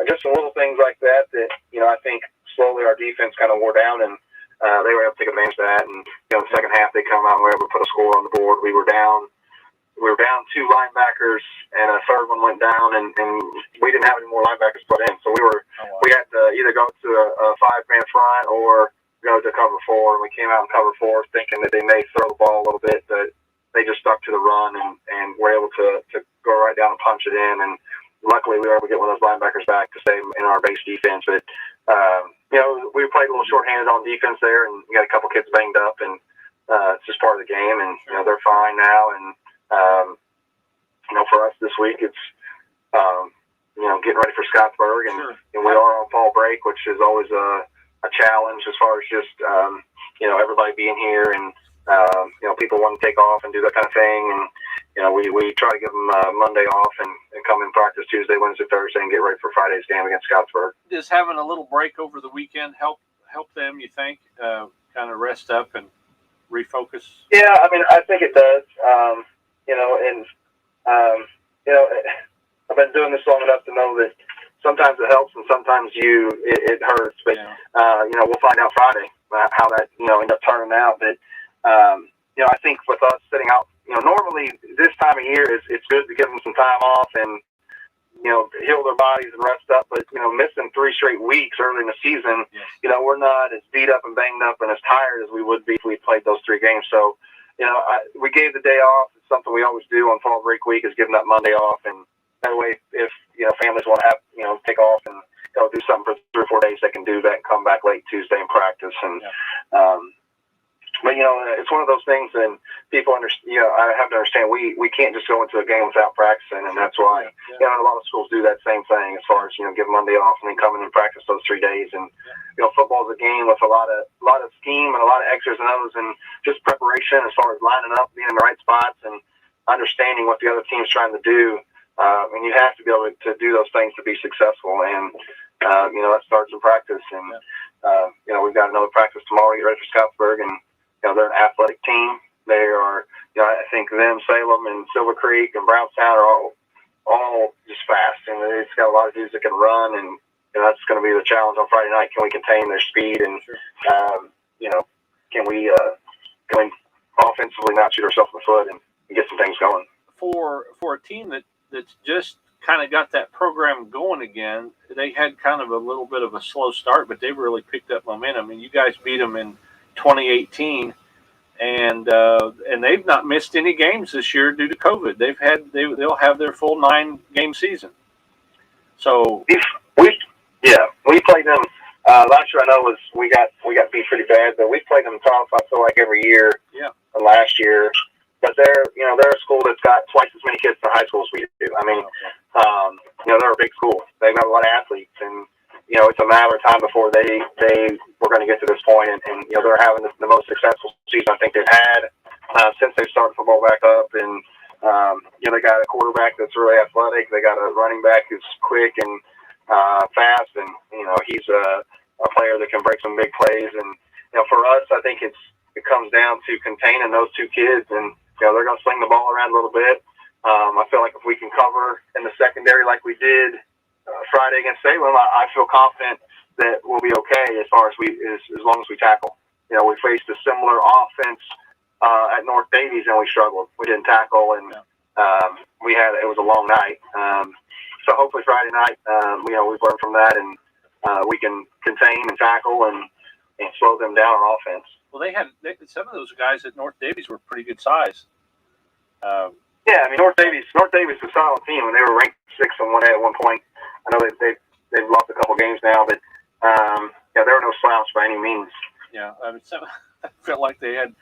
just some little things like that I think slowly our defense kind of wore down, and they were able to take advantage of that. And in the second half, they come out and were able to put a score on the board. We were down 2 linebackers, and a third one went down, and we didn't have any more linebackers put in. So we had to either go to a 5-man front or go to cover 4. And we came out in cover 4 thinking that they may throw the ball a little bit, but they just stuck to the run and were able to go right down and punch it in. And luckily we were able to get one of those linebackers back to stay in our base defense. But we played a little shorthanded on defense there, and we got a couple kids banged up, and it's just part of the game. And they're fine now. And for us this week, it's getting ready for Scottsburg, and we are on fall break, which is always a challenge as far as just everybody being here, and people want to take off and do that kind of thing. And we try to give them Monday off and come in practice Tuesday, Wednesday, Thursday, and get ready for Friday's game against Scottsburg. Does having a little break over the weekend help them, you think, kind of rest up and refocus? Yeah, I mean, I think it does. I've been doing this long enough to know that sometimes it helps and sometimes it hurts. But we'll find out Friday how that end up turning out. But I think with us sitting out, normally this time of year it's good to give them some time off and heal their bodies and rest up. But missing 3 straight weeks early in the season, we're not as beat up and banged up and as tired as we would be if we played those 3 games. So we gave the day off. It's something we always do on fall break week, is give them that Monday off, and that way if families want to have take off and go do something for 3 or 4 days, they can do that and come back late Tuesday and practice. And but it's one of those things, and people understand. I have to understand we can't just go into a game without practicing, and that's why a lot of schools do that same thing as far as give Monday off and then come in and practice those 3 days. And football is a game with a lot of scheme and a lot of X's and O's, and just preparation as far as lining up, being in the right spots, and understanding what the other team's trying to do. And you have to be able to do those things to be successful. And that starts in practice. And we've got another practice tomorrow to get ready for Scottsburg, and they're an athletic team. They are, I think them, Salem, and Silver Creek, and Brownstown are all just fast, and it's got a lot of dudes that can run. And that's going to be the challenge on Friday night. Can we contain their speed and, can we offensively not shoot ourselves in the foot and get some things going? For a team that's just kind of got that program going again, they had kind of a little bit of a slow start, but they've really picked up momentum. And you guys beat them in 2018, and they've not missed any games this year due to COVID. They'll have their full 9-game season. So we played them last year. I know we got beat pretty bad, but we played them tough. I feel like every year. Yeah. Last year, but they're a school that's got twice as many kids in high school as we do. I mean, they're a big school. They've got a lot of athletes, and it's a matter of time before they were going to get to this point. And they're having the most successful season I think they've had since they started football back up. And they got a quarterback that's really athletic. They got a running back who's quick and fast, and he's a player that can break some big plays. And for us, I think it comes down to containing those two kids, and they're going to sling the ball around a little bit. I feel like if we can cover in the secondary like we did Friday against Salem, I feel confident that we'll be okay as long as we tackle. We faced a similar offense at North Davies, and we struggled. We didn't tackle, and it was a long night. So hopefully Friday night, we've learned from that, and we can contain and tackle and slow them down on offense. Well, some of those guys at North Davies were pretty good size. North Davies is a solid team, and they were ranked 6th on 1A at one point. I know they've lost a couple games now, but they were no slouch by any means. Yeah, I felt like they had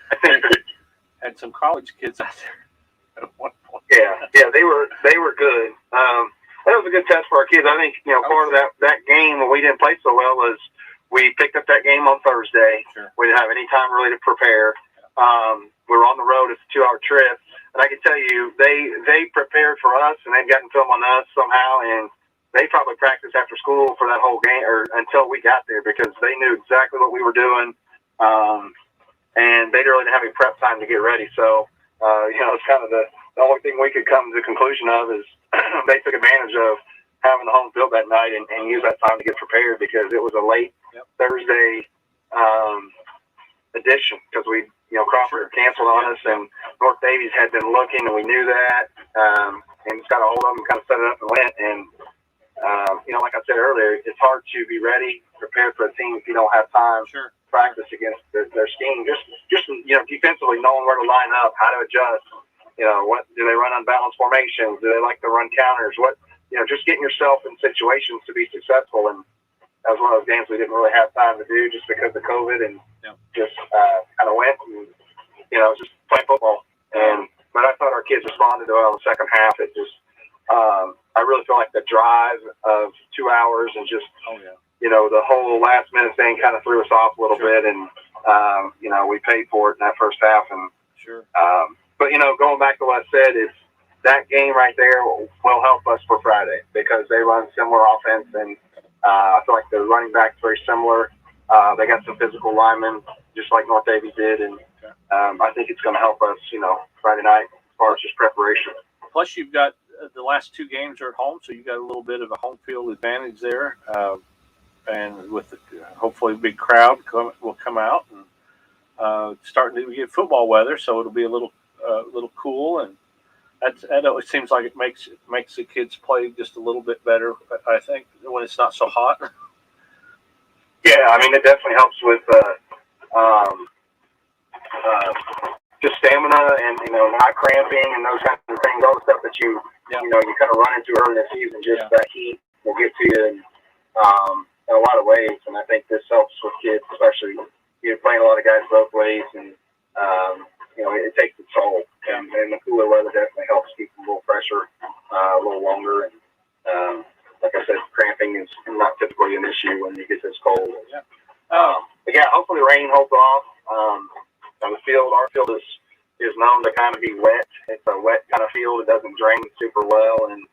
some college kids out there at one point. Yeah, they were good. That was a good test for our kids. I think part of that game when we didn't play so well was we picked up that game on Thursday. Sure. We didn't have any time really to prepare. We were on the road. It's a 2-hour trip. And I can tell you, they prepared for us, and they'd gotten film on us somehow, and they probably practiced after school for that whole game or until we got there because they knew exactly what we were doing. And they didn't really have any prep time to get ready. So, it's kind of the only thing we could come to the conclusion of is they took advantage of having the home field that night and use that time to get prepared because it was a late Thursday edition because Crawford canceled on us and North Davies had been looking and we knew that and just got a hold of them and kind of set it up and went and like I said earlier, it's hard to be ready, prepared for a team if you don't have time to practice against their scheme. Just defensively knowing where to line up, how to adjust. What do they run unbalanced formations? Do they like to run counters? Just getting yourself in situations to be successful. And that was one of those games we didn't really have time to do just because of COVID and just kind of went and, just playing football. But I thought our kids responded well in the second half. It just, I really feel like the drive of 2 hours and just, the whole last minute thing kind of threw us off a little bit. And, we paid for it in that first half. And, but, going back to what I said, is that game right there will help us for Friday because they run similar offense. And I feel like the running back's very similar. They got some physical linemen, just like North Davies did. And I think it's going to help us, Friday night as far as just preparation. Plus, you've got the last 2 games are at home, so you got a little bit of a home field advantage there. And with hopefully a big crowd will come out and starting to get football weather, so it'll be a little cool, and that always seems like it makes the kids play just a little bit better. I think when it's not so hot. Yeah, it definitely helps with just stamina and not cramping and those kinds of things. All the stuff that you kind of run into early in the season, just that heat will get to you in a lot of ways. And I think this helps with kids, especially playing a lot of guys both ways, and it takes its toll. And the cooler weather definitely helps keep them a little fresher, a little longer. And like I said, cramping is not typically an issue when you get this cold. But hopefully rain holds off. On the field, our field is known to kind of be wet. It's a wet kind of field. It doesn't drain super well, and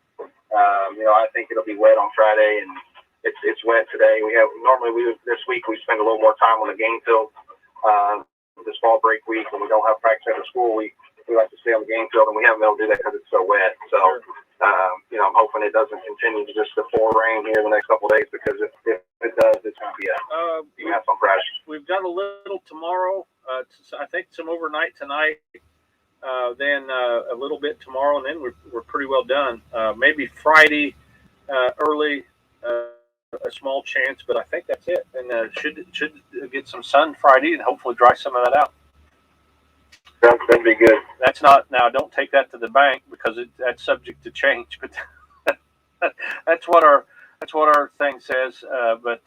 I think it'll be wet on Friday, and it's wet today. This week we spend a little more time on the game field. This fall break week when we don't have practice after school, we like to stay on the game field, and we haven't been able to do that because it's so wet. So I'm hoping it doesn't continue to just the pour rain here the next couple of days, because if it does, it's going to be you can have some crash. We've got a little tomorrow. I think some overnight tonight. Then a little bit tomorrow, and then we're pretty well done. Maybe Friday early, a small chance, but I think that's it. And should get some sun Friday and hopefully dry some of that out. That'd be good. That's not, now don't take that to the bank, because that's subject to change. But that's what our thing says. But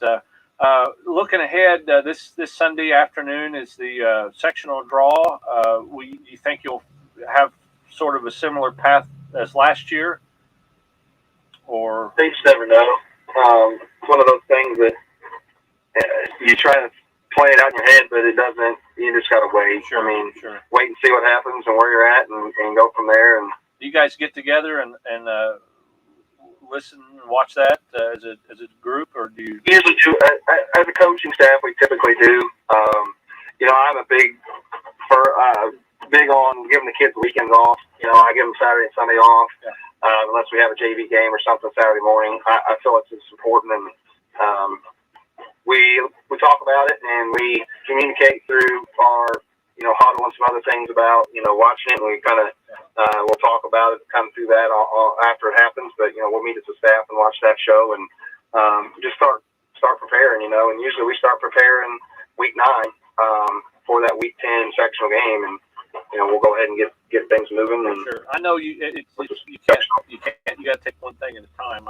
looking ahead, this Sunday afternoon is the sectional draw. You think you'll have sort of a similar path as last year, or you just never know. It's one of those things that you try to play it out in your head, but it doesn't. You just gotta wait. Sure, wait and see what happens and where you're at, and go from there. And do you guys get together and listen and watch that as a group, or do you usually do as a coaching staff? We typically do. I'm a big on giving the kids weekends off. I give them Saturday and Sunday off, unless we have a JV game or something Saturday morning. I feel it's important, and we talk about it, and we communicate through our huddle and some other things about watching it. And we kind of we'll talk about it kind of through that after it happens. But we'll meet as a staff and watch that show, and just start preparing. And usually we start preparing week 9 for that week 10 sectional game, and we'll go ahead and get things moving. And sure, I know you can't. You got to take one thing at a time.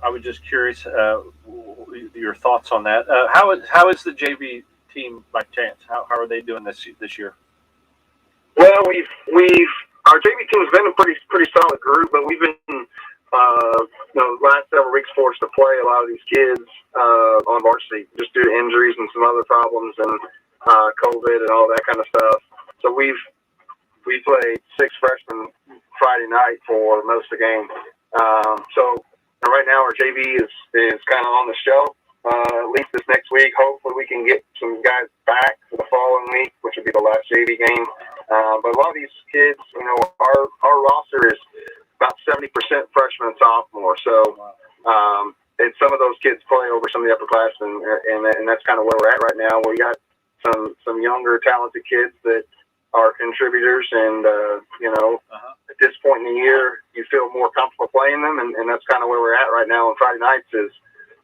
I was just curious your thoughts on that. How is the JV team by chance? How are they doing this year? Well, our JV team has been a pretty solid group, but we've been the last several weeks forced to play a lot of these kids on varsity just due to injuries and some other problems and COVID and all that kind of stuff. So we played 6 freshmen Friday night for most of the game. So right now our JV is kind of on the show. At least this next week, hopefully we can get some guys back for the following week, which would be the last JV game. But a lot of these kids, our roster is about 70% freshmen and sophomore. So and some of those kids play over some of the upperclassmen, and that's kind of where we're at right now. We got some younger, talented kids that are contributors, and at this point in the year, you feel more comfortable playing them, and that's kind of where we're at right now on Friday nights. Is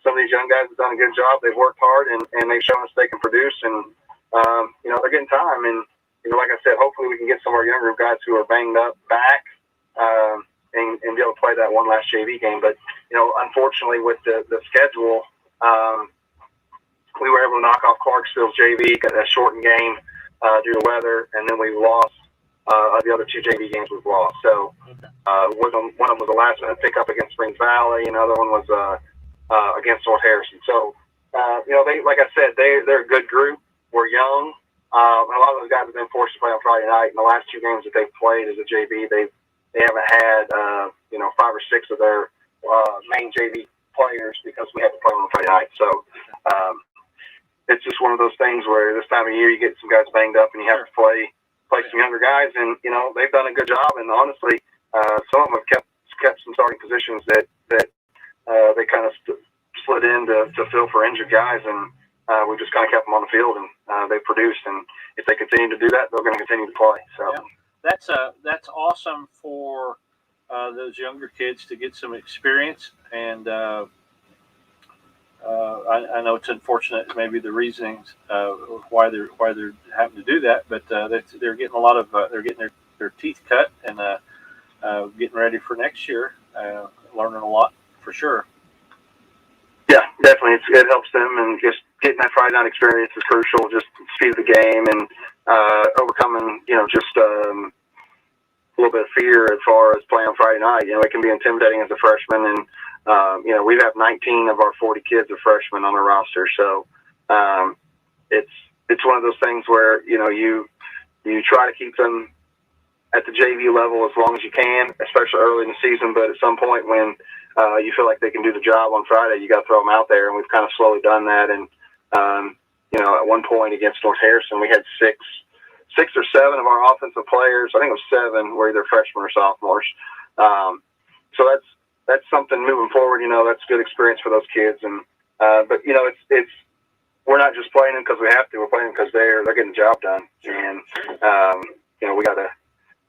some of these young guys have done a good job. They've worked hard, and they've shown us they can produce, and they're getting time. And like I said, hopefully we can get some of our younger guys who are banged up back and be able to play that one last JV game. But unfortunately, with the schedule, we were able to knock off Clarksville's JV, got a shortened game due to weather, and then we lost the other 2 JV games we've lost. So one of them was a last-minute pickup against Springs Valley, and another one was against North Harrison. So they, like I said, they're a good group. We're young. And a lot of those guys have been forced to play on Friday night. In the last 2 games that they've played as a JV, they haven't had 5 or 6 of their main JV players because we had to play on Friday night. So it's just one of those things where this time of year you get some guys banged up and you have to play some younger guys, and they've done a good job. And honestly, some of them have kept some starting positions that they kind of slid in to fill for injured guys, and we just kind of kept them on the field, and they produced. And if they continue to do that, they're going to continue to play. So that's awesome for those younger kids to get some experience. And I know it's unfortunate, maybe the reasonings why they're having to do that, but they're getting a lot of they're getting their teeth cut and getting ready for next year, learning a lot for sure. Yeah, definitely. It helps them, and just getting that Friday night experience is crucial. Just speed of the game and overcoming, just a little bit of fear as far as playing on Friday night. It can be intimidating as a freshman, and we have 19 of our 40 kids are freshmen on our roster. So it's one of those things where you try to keep them at the JV level as long as you can, especially early in the season. But at some point when you feel like they can do the job on Friday, you got to throw them out there, and we've kind of slowly done that. And at one point against North Harrison, we had 6 or 7 of our offensive players. I think it was 7 were either freshmen or sophomores. So that's something moving forward. That's a good experience for those kids. And but it's we're not just playing them because we have to. We're playing them because they're getting the job done. And we got to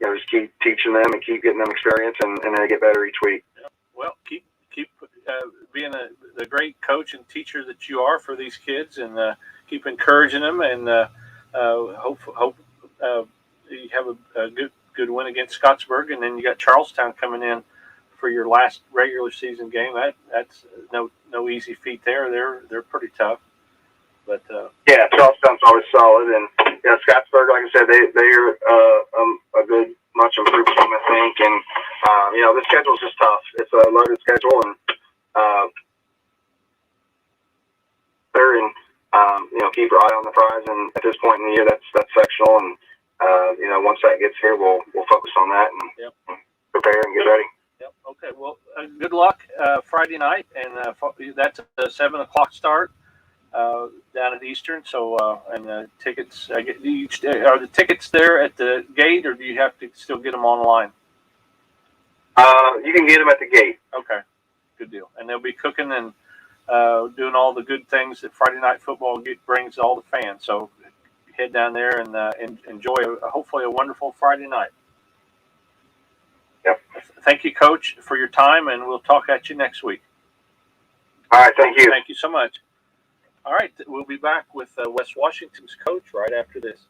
just keep teaching them and keep getting them experience, and they get better each week. Well, keep being the great coach and teacher that you are for these kids, and keep encouraging them, and hope you have a good win against Scottsburg, and then you got Charlestown coming in for your last regular season game. That's no easy feat there. They're pretty tough, but yeah, Charlestown's always solid, and Scottsburg, like I said, they're a good, much improved team, I think, and the schedule's just tough. It's a loaded schedule, and they're in. Keep your eye on the prize, and at this point in the year, that's sectional, and once that gets here, we'll focus on that and prepare and get ready. Yep. Okay. Well, good luck Friday night, and that's a 7:00 start down at Eastern. So, and tickets. Are the tickets there at the gate, or do you have to still get them online? You can get them at the gate. Okay. Good deal. And they'll be cooking and doing all the good things that Friday night football brings all the fans. So head down there and enjoy hopefully a wonderful Friday night. Yep. Thank you, Coach, for your time, and we'll talk at you next week. All right. Thank you. Thank you so much. All right. We'll be back with West Washington's coach right after this.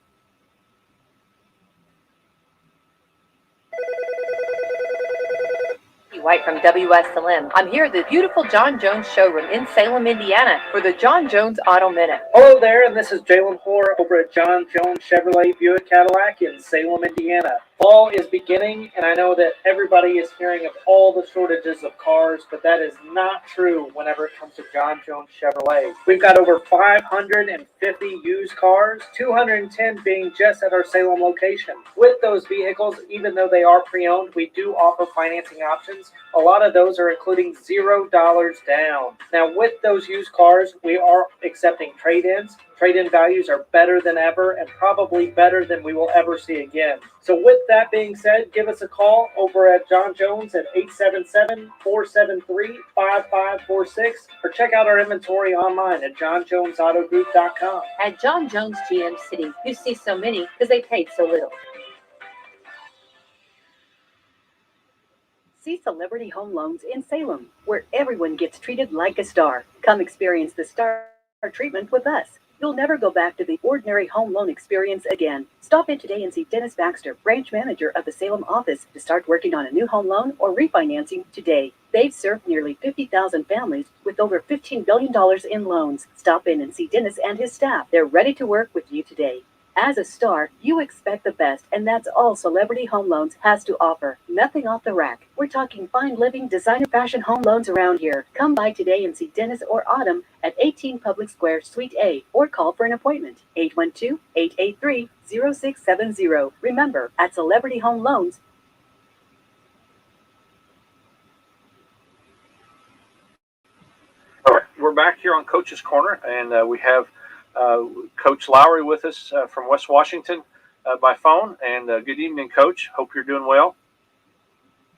White from WSLM. I'm here at the beautiful John Jones showroom in Salem, Indiana for the John Jones Auto Minute. Hello there, and this is Jalen Hoare over at John Jones Chevrolet Buick Cadillac in Salem, Indiana. Fall is beginning, and I know that everybody is hearing of all the shortages of cars, but that is not true whenever it comes to John Jones Chevrolet. We've got over 550 used cars, 210 being just at our Salem location. With those vehicles, even though they are pre-owned, we do offer financing options. A lot of those are including $0 down. Now, with those used cars, we are accepting trade-ins. Trade-in values are better than ever and probably better than we will ever see again. So with that being said, give us a call over at John Jones at 877-473-5546 or check out our inventory online at johnjonessautogroup.com. At John Jones GM City, you see so many because they paid so little. See Celebrity Home Loans in Salem, where everyone gets treated like a star. Come experience the star treatment with us. You'll never go back to the ordinary home loan experience again. Stop in today and see Dennis Baxter, branch manager of the Salem office, to start working on a new home loan or refinancing today. They've served nearly 50,000 families with over $15 billion in loans. Stop in and see Dennis and his staff. They're ready to work with you today. As a star, you expect the best, and that's all Celebrity Home Loans has to offer. Nothing off the rack. We're talking fine living, designer fashion home loans around here. Come by today and see Dennis or Autumn at 18 Public Square, Suite A, or call for an appointment. 812-883-0670. Remember, at Celebrity Home Loans, All right, we're back here on Coach's Corner, and we have Coach Lowry with us from West Washington by phone. And good evening, Coach. Hope you're doing well.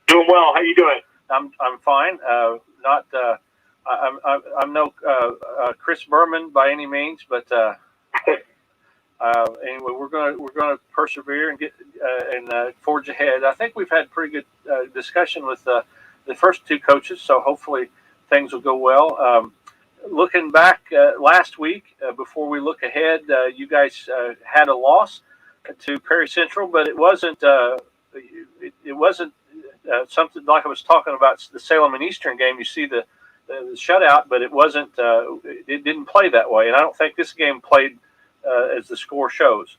Doing well. How you doing? I'm fine. I'm no Chris Berman by any means, but anyway, we're gonna persevere and get and forge ahead. I think we've had pretty good discussion with the first two coaches, so hopefully things will go well. Looking back last week, before we look ahead, you guys had a loss to Perry Central, but it wasn't something like I was talking about the Salem and Eastern game. You see the shutout, but it wasn't. It didn't play that way, and I don't think this game played as the score shows.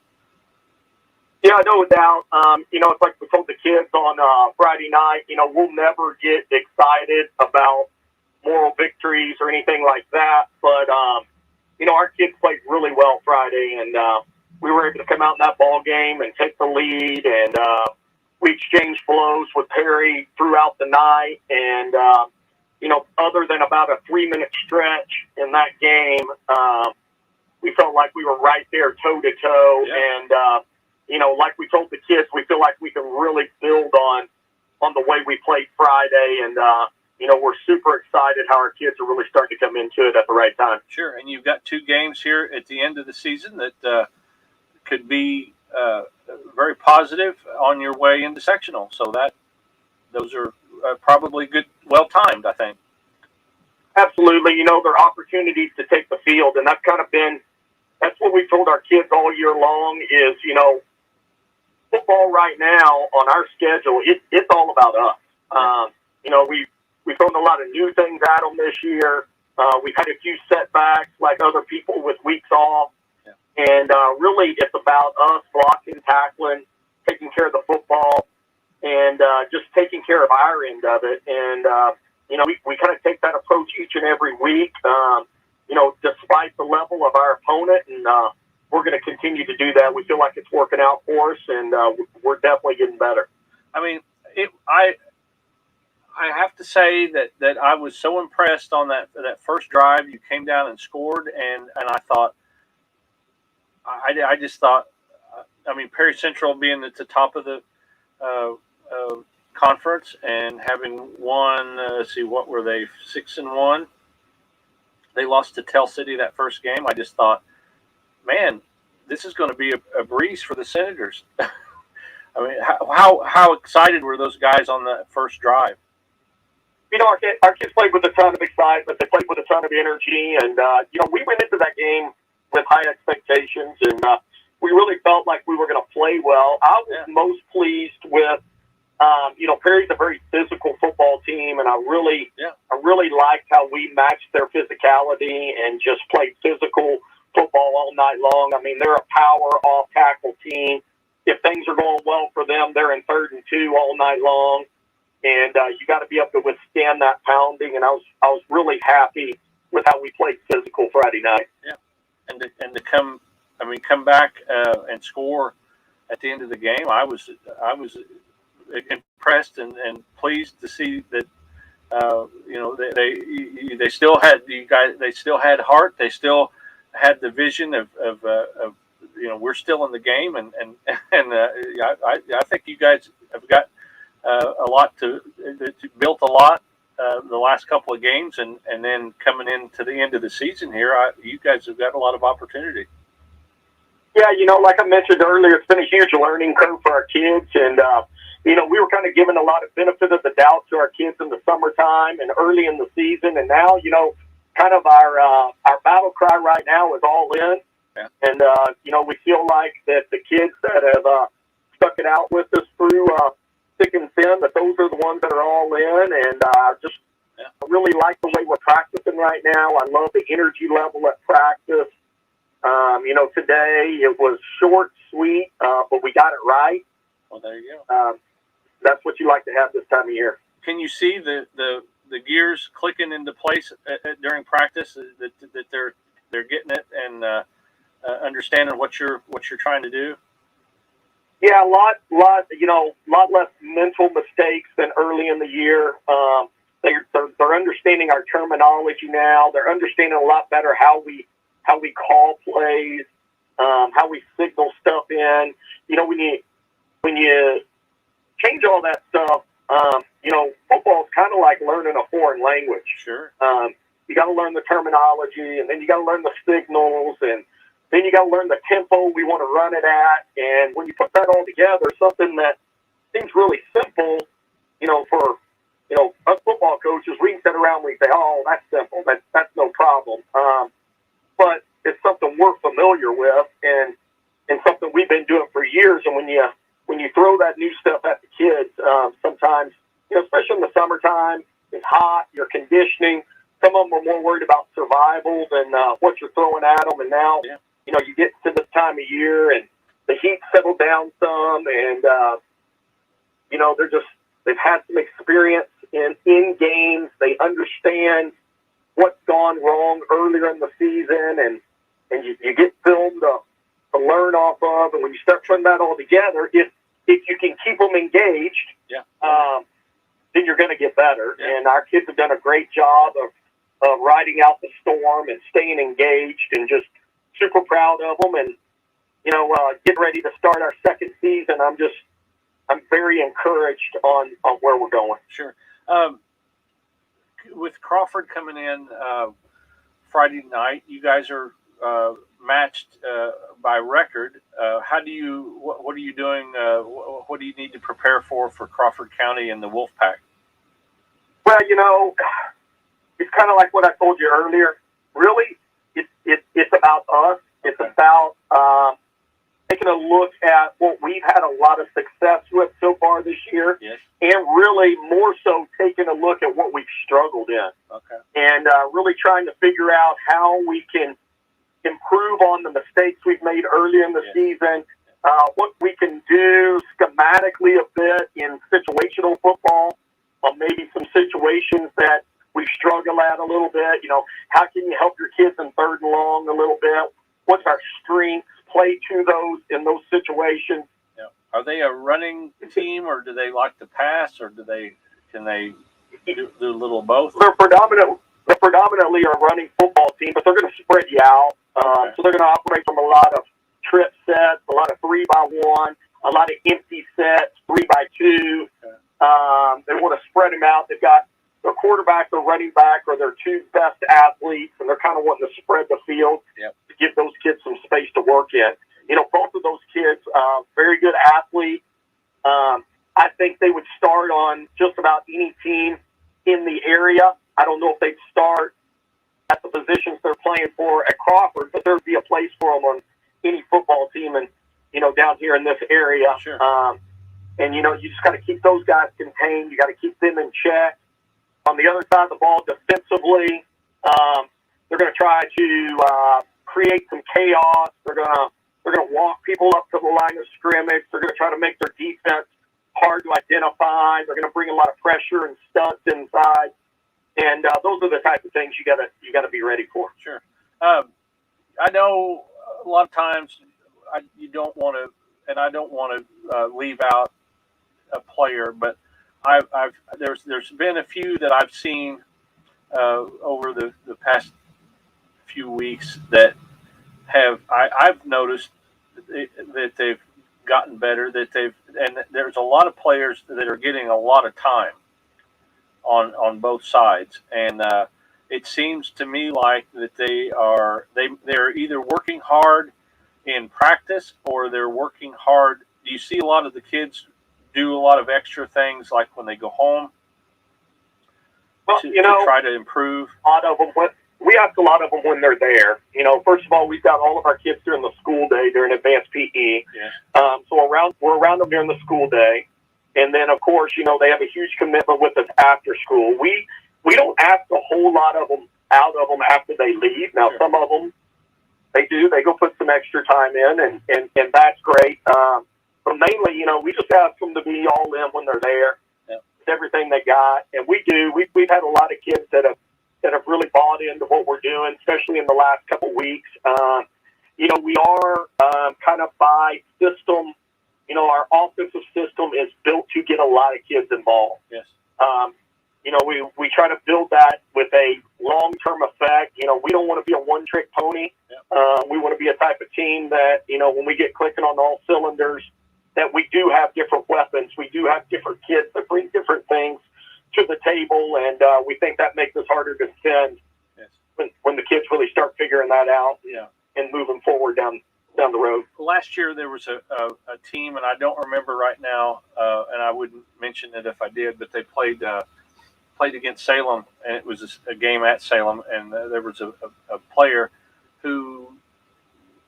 Yeah, no doubt. It's like we told the kids on Friday night. We'll never get excited about moral victories or anything like that, but our kids played really well Friday, and we were able to come out in that ball game and take the lead, and we exchanged blows with Perry throughout the night, and other than about a 3-minute stretch in that game, we felt like we were right there toe to toe, and like we told the kids, we feel like we can really build on on the way we played Friday, and we're super excited how our kids are really starting to come into it at the right time. Sure, and you've got 2 games here at the end of the season that could be very positive on your way into sectional. So those are probably good, well timed, I think. Absolutely. There are opportunities to take the field, and that's what we told our kids all year long is, football right now on our schedule, it's all about us. We've thrown a lot of new things at them this year. We've had a few setbacks like other people with weeks off. Yeah. And really it's about us blocking, tackling, taking care of the football, and just taking care of our end of it. And, we kind of take that approach each and every week, despite the level of our opponent. And we're going to continue to do that. We feel like it's working out for us, and we're definitely getting better. I mean, I have to say that I was so impressed on that first drive. You came down and scored, and I thought, I just thought, Perry Central being at the top of the conference and having won, what were they, 6-1? They lost to Tell City that first game. I just thought, man, this is going to be a breeze for the Senators. How excited were those guys on the first drive? Our kids played with a ton of excitement. They played with a ton of energy, and we went into that game with high expectations, and we really felt like we were going to play well. I was most pleased with, Perry's a very physical football team, and I really liked how we matched their physicality and just played physical football all night long. They're a power off tackle team. If things are going well for them, they're in 3rd and 2 all night long. And you got to be able to withstand that pounding. And I was really happy with how we played physical Friday night. Yeah, and to come back and score at the end of the game. I was impressed and pleased to see that. They still had They still had heart. They still had the vision of we're still in the game, and I think you guys have got a lot to built a lot the last couple of games, and then coming into the end of the season here, you guys have got a lot of opportunity. Yeah, like I mentioned earlier, it's been a huge learning curve for our kids, and we were kind of giving a lot of benefit of the doubt to our kids in the summertime and early in the season, and now kind of our battle cry right now is all in. Yeah. And we feel like that the kids that have stuck it out with us through thick and thin, that those are the ones that are all in, and I really like the way we're practicing right now. I love the energy level at practice. Today it was short, sweet, but we got it right. Well, there you go. That's what you like to have this time of year. Can you see the gears clicking into place during practice? That they're getting it and understanding what you're trying to do? Yeah, a lot less mental mistakes than early in the year. They're understanding our terminology now. They're understanding a lot better how we call plays, how we signal stuff in. When you change all that stuff, football is kind of like learning a foreign language. Sure. You got to learn the terminology, and then you got to learn the signals, and then you got to learn the tempo we want to run it at. And when you put that all together, something that seems really simple, for us football coaches, we can sit around and we say, "Oh, that's simple. That's no problem." But it's something we're familiar with, and something we've been doing for years. And when you throw that new stuff at the kids, sometimes, especially in the summertime, it's hot, you're conditioning. Some of them are more worried about survival than what you're throwing at them. And now, you get to this time of year and the heat settled down some, and they've had some experience in games. They understand what's gone wrong earlier in the season, and you get film to learn off of. And when you start putting that all together, if you can keep them engaged, then you're going to get better. Yeah. And our kids have done a great job of riding out the storm and staying engaged, and just super proud of them. And getting ready to start our second season, I'm I'm very encouraged on where we're going. Sure. With Crawford coming in Friday night, you guys are matched by record. How do you? What are you doing? What do you need to prepare for Crawford County and the Wolfpack? Well, it's kind of like what I told you earlier. Really, it's about us. It's about taking a look at what we've had a lot of success with so far this year, yes, and really more so taking a look at what we've struggled in, okay, and really trying to figure out how we can improve on the mistakes we've made early in the season, what we can do schematically a bit in situational football, maybe some situations that we struggle at a little bit. How can you help your kids in 3rd and long a little bit? What's our strengths? Play to those in those situations. Yeah. Are they a running team, or do they like to pass, or can they do a little both? They're predominantly a running football team, but they're going to spread you out. Okay. So they're going to operate from a lot of trip sets, a lot of 3x1, a lot of empty sets, 3x2. Okay. They want to spread them out. They've got their quarterback, their running back, or their 2 best athletes, and they're kind of wanting to spread the field. Yep. To give those kids some space to work in. Both of those kids, very good athletes. I think they would start on just about any team in the area. I don't know if they'd start at the positions they're playing for at Crawford, but there'd be a place for them on any football team and, down here in this area. Sure. And, you just got to keep those guys contained. You got to keep them in check. On the other side of the ball, defensively, they're going to try to create some chaos. They're going to walk people up to the line of scrimmage. They're going to try to make their defense hard to identify. They're going to bring a lot of pressure and stunts inside. And those are the type of things you got to be ready for. Sure. I know a lot of times you don't want to, and I don't want to leave out a player, but there's been a few that I've seen over the past few weeks that I've noticed that they've gotten better, and there's a lot of players that are getting a lot of time on both sides, and it seems to me like that they're either working hard in practice or they're working hard. Do you see a lot of the kids do a lot of extra things like when they go home to try to improve? A lot of them, we ask a lot of them when they're there. First of all, we've got all of our kids during the school day during advanced PE. Yeah. So we're around them during the school day. And then, of course, they have a huge commitment with us after school. We don't ask a whole lot of them out of them after they leave. Now, some of them, they do. They go put some extra time in, and that's great. But mainly, we just ask them to be all in when they're there. Yeah. With everything they got. And we do. We've had a lot of kids that have really bought into what we're doing, especially in the last couple weeks. We are kind of by system. Our offensive system is built to get a lot of kids involved. Yes. We try to build that with a long-term effect. We don't want to be a one-trick pony. Yep. We want to be a type of team that, when we get clicking on all cylinders, that we do have different weapons. We do have different kids that bring different things to the table, and we think that makes us harder to defend. Yes. When the kids really start figuring that out. Yeah. And moving forward down the road. Last year there was a team, and I don't remember right now, and I wouldn't mention it if I did, but they played against Salem, and it was a game at Salem, and there was a player who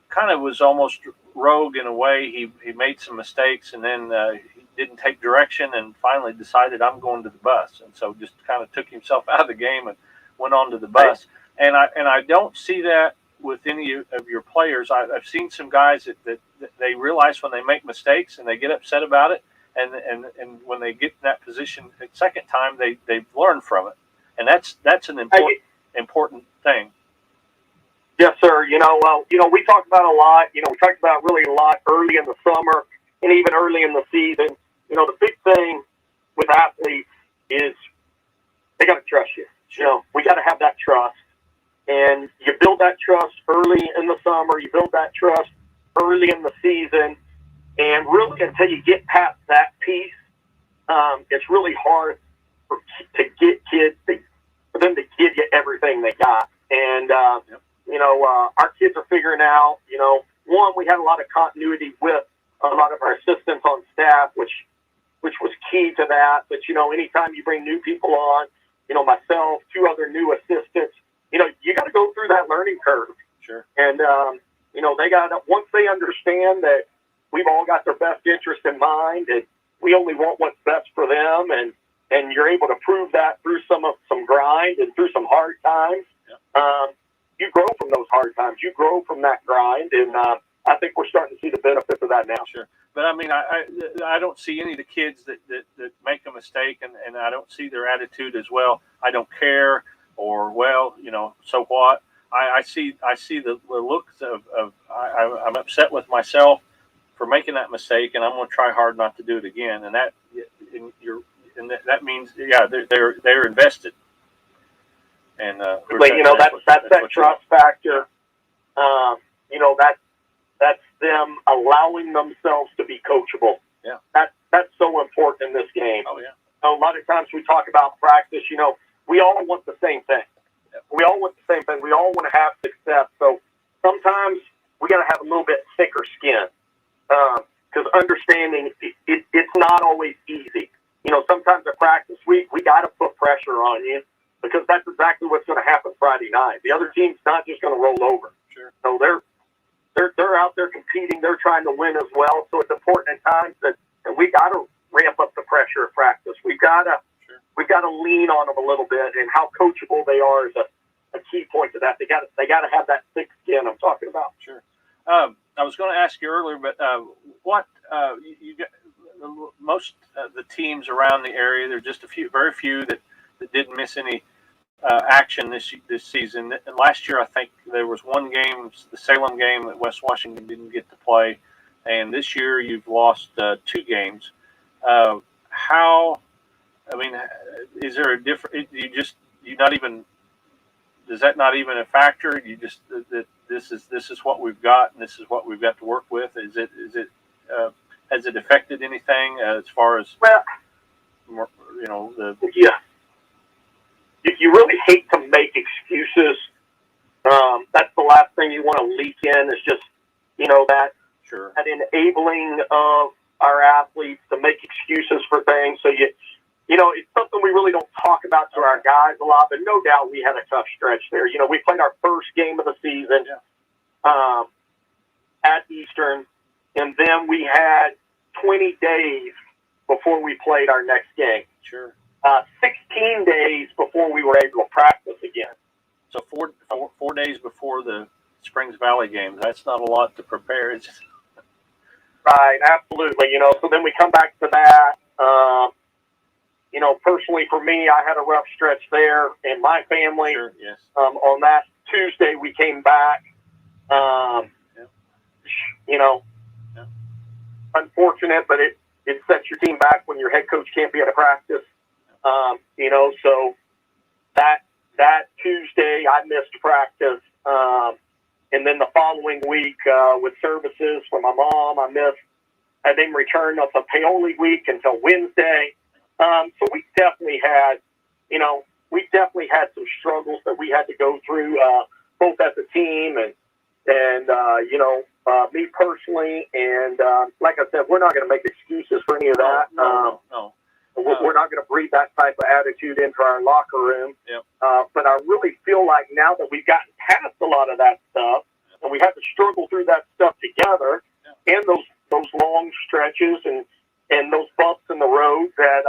kind of was almost rogue in a way. He made some mistakes, and then he didn't take direction, and finally decided, I'm going to the bus, and so just kind of took himself out of the game and went on to the bus. And I don't see that with any of your players. I've seen some guys that they realize when they make mistakes and they get upset about it, and when they get in that position the second time, they've learned from it, and that's an important thing. Yes, sir. We talked about a lot. We talked about really a lot early in the summer and even early in the season. The big thing with athletes is they got to trust you. We got to have that trust. And you build that trust early in the summer. You build that trust early in the season. And really, until you get past that piece, it's really hard to get kids for them to give you everything they got. And our kids are figuring out. One, we had a lot of continuity with a lot of our assistants on staff, which was key to that. But anytime you bring new people on, myself, two other new assistants, you got to go through that learning curve. Sure. And they got to, once they understand that we've all got their best interest in mind, and we only want what's best for them, and you're able to prove that through some grind and through some hard times. Yeah. You grow from those hard times. You grow from that grind, and I think we're starting to see the benefits of that now. Sure. But I mean, I don't see any of the kids that make a mistake, and I don't see their attitude as well. I don't care, or so what? I see the looks of I'm upset with myself for making that mistake, and I'm going to try hard not to do it again. And that means they're invested. And that's that trust factor. That's them allowing themselves to be coachable. Yeah. That's so important in this game. Oh yeah. A lot of times we talk about practice. We all want the same thing. Yeah. We all want the same thing. We all want to have success. So sometimes we got to have a little bit thicker skin, because understanding it's not always easy. Sometimes at practice week we got to put pressure on you, because that's exactly what's going to happen Friday night. The other team's not just going to roll over. Sure. So they're out there competing. They're trying to win as well. So it's important at times that we got to ramp up the pressure at practice. We've got to lean on them a little bit, and how coachable they are is a key point to that. They got to have that thick skin I'm talking about. Sure. I was going to ask you earlier, but what you got? Most of the teams around the area, there are just very few that didn't miss any action this season. And last year, I think there was one game, the Salem game, that West Washington didn't get to play. And this year, you've lost 2 games. Is there a different? Is that not even a factor? You just that this is what we've got, and this is what we've got to work with. Has it affected anything as far as Yeah. You really hate to make excuses. That's the last thing you want to leak in, is just that enabling of our athletes to make excuses for things. So it's something we really don't talk about to our guys a lot, but no doubt we had a tough stretch there. We played our first game of the season at Eastern, and then we had 20 days before we played our next game. Sure. 16 days before we were able to practice again. So four days before the Springs Valley game. That's not a lot to prepare. Right, absolutely. So then we come back to that. Personally for me, I had a rough stretch there, and my family. Sure, yes. On that Tuesday, we came back. Unfortunate, but it sets your team back when your head coach can't be at a practice. So that Tuesday I missed practice. And then the following week, with services for my mom, I didn't return up the Paoli week until Wednesday. So we definitely had some struggles that we had to go through, both as a team and me personally. And like I said, we're not going to make excuses for any of that. No. We're not going to breed that type of attitude into our locker room. Yep. But I really feel like now that we've gotten past a lot of that stuff, and we have to struggle through that stuff together, and those long stretches and those bumps in the road, that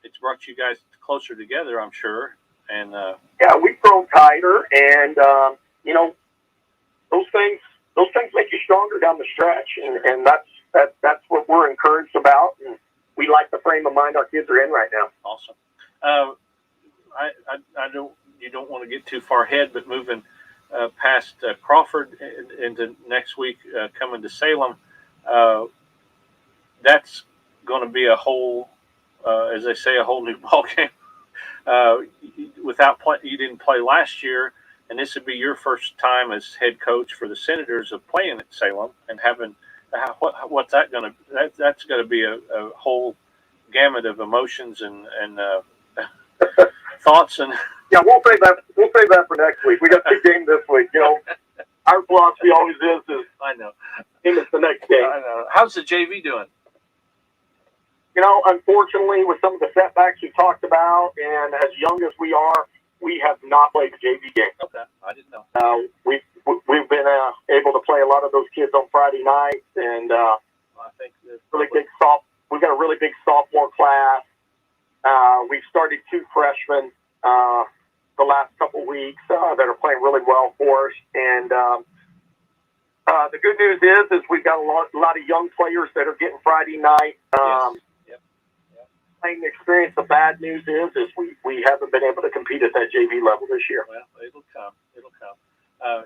it's brought you guys closer together, I'm sure. And we've grown tighter, and those things make you stronger down the stretch, and that's what we're encouraged about. And we like the frame of mind our kids are in right now. Awesome. You don't want to get too far ahead, but moving past Crawford into next week, coming to Salem, that's going to be a whole, as they say, a whole new ball game. You didn't play last year, and this would be your first time as head coach for the Senators of playing at Salem and having what's that going to? That's going to be a whole gamut of emotions and thoughts and. Yeah, we'll save that. We'll save that for next week. We got the game this week. You know, our philosophy always is I know. Game is the next game. I know. How's the JV doing? You know, unfortunately, with some of the setbacks you talked about, and as young as we are, we have not played the JV game. Okay, I didn't know. We've been able to play a lot of those kids on Friday nights, and I think we've got a really big sophomore class. We've started 2 freshmen the last couple weeks that are playing really well for us, and the good news is we've got a lot of young players that are getting Friday night playing experience. The bad news is we haven't been able to compete at that JV level this year. Well, it'll come.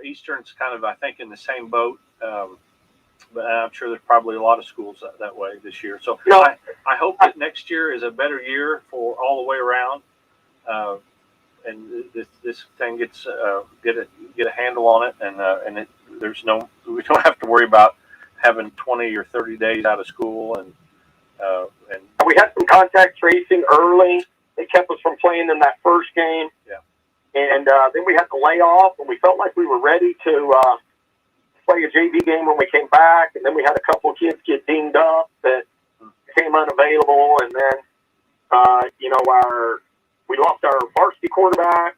Eastern's kind of, I think, in the same boat, but I'm sure there's probably a lot of schools that way this year. So I hope that next year is a better year for all the way around, and this thing gets get a handle on it, and we don't have to worry about having 20 or 30 days out of school, and we had some contact tracing early. It kept us from playing in that first game. Yeah. And then we had to lay off, and we felt like we were ready to play a JV game when we came back. And then we had a couple of kids get dinged up that became unavailable. And then, we lost our varsity quarterback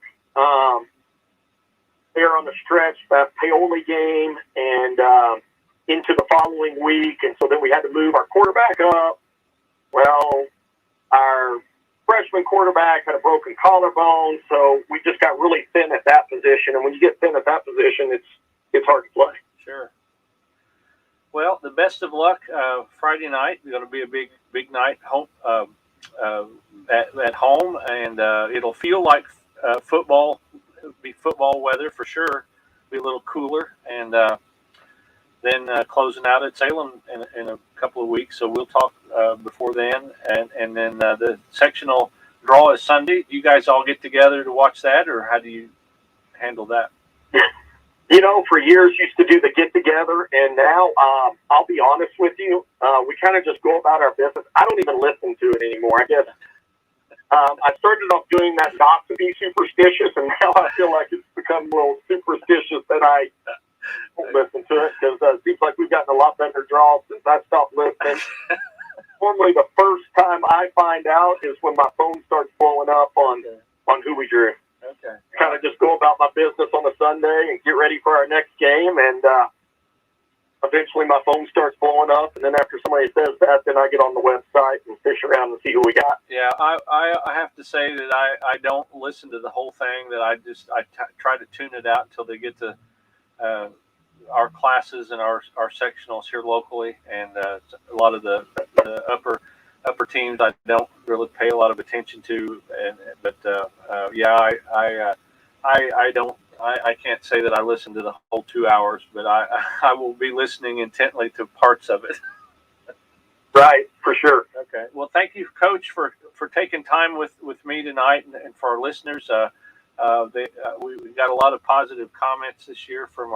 there on the stretch, that Paoli game, and into the following week. And so then we had to move our quarterback up. Well, our freshman quarterback had a broken collarbone, so we just got really thin at that position. And when you get thin at that position, it's hard to play. Sure. Well, the best of luck. Friday night is going to be a big night home at home, and it'll feel like football. It'll be football weather for sure. Be a little cooler, and then closing out at Salem in a couple of weeks. So we'll talk before then, and then the sectional draw is Sunday. Do you guys all get together to watch that, or how do you handle that? You know, for years used to do the get together, and now I'll be honest with you, we kind of just go about our business. I don't even listen to it anymore. I guess I started off doing that not to be superstitious, and now I feel like it's become a little superstitious that I don't listen to it, because it seems like we've gotten a lot better draws since I stopped listening. Normally, the first time I find out is when my phone starts blowing up on who we drew. Okay. Kind of just go about my business on a Sunday and get ready for our next game, and eventually my phone starts blowing up, and then after somebody says that, then I get on the website and fish around and see who we got. Yeah, I have to say that I don't listen to the whole thing. That I try to tune it out until they get to our classes and our sectionals here locally, and a lot of the upper teams I don't really pay a lot of attention to, but I can't say that I listen to the whole 2 hours, but I will be listening intently to parts of it. Right, for sure. Okay. Well, thank you, Coach, for taking time with me tonight, and for our listeners. We got a lot of positive comments this year from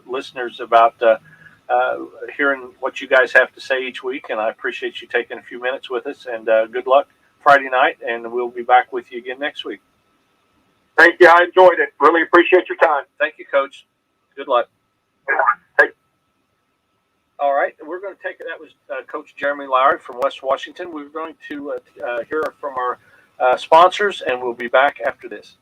listeners about hearing what you guys have to say each week, and I appreciate you taking a few minutes with us. And good luck Friday night, and we'll be back with you again next week. Thank you. I enjoyed it. Really appreciate your time. Thank you, Coach. Good luck. Hey. All right, we're going to take it. That was Coach Jeremy Lowry from West Washington. We're going to hear from our sponsors, and we'll be back after this.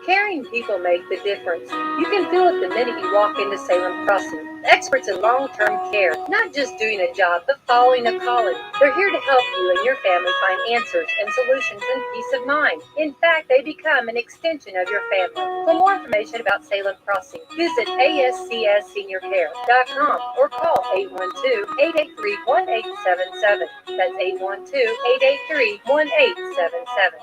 Caring people make the difference. You can feel it the minute you walk into Salem Crossing. Experts in long-term care, not just doing a job, but following a calling. They're here to help you and your family find answers and solutions and peace of mind. In fact, they become an extension of your family. For more information about Salem Crossing, visit ASCSSeniorCare.com or call 812-883-1877. That's 812-883-1877.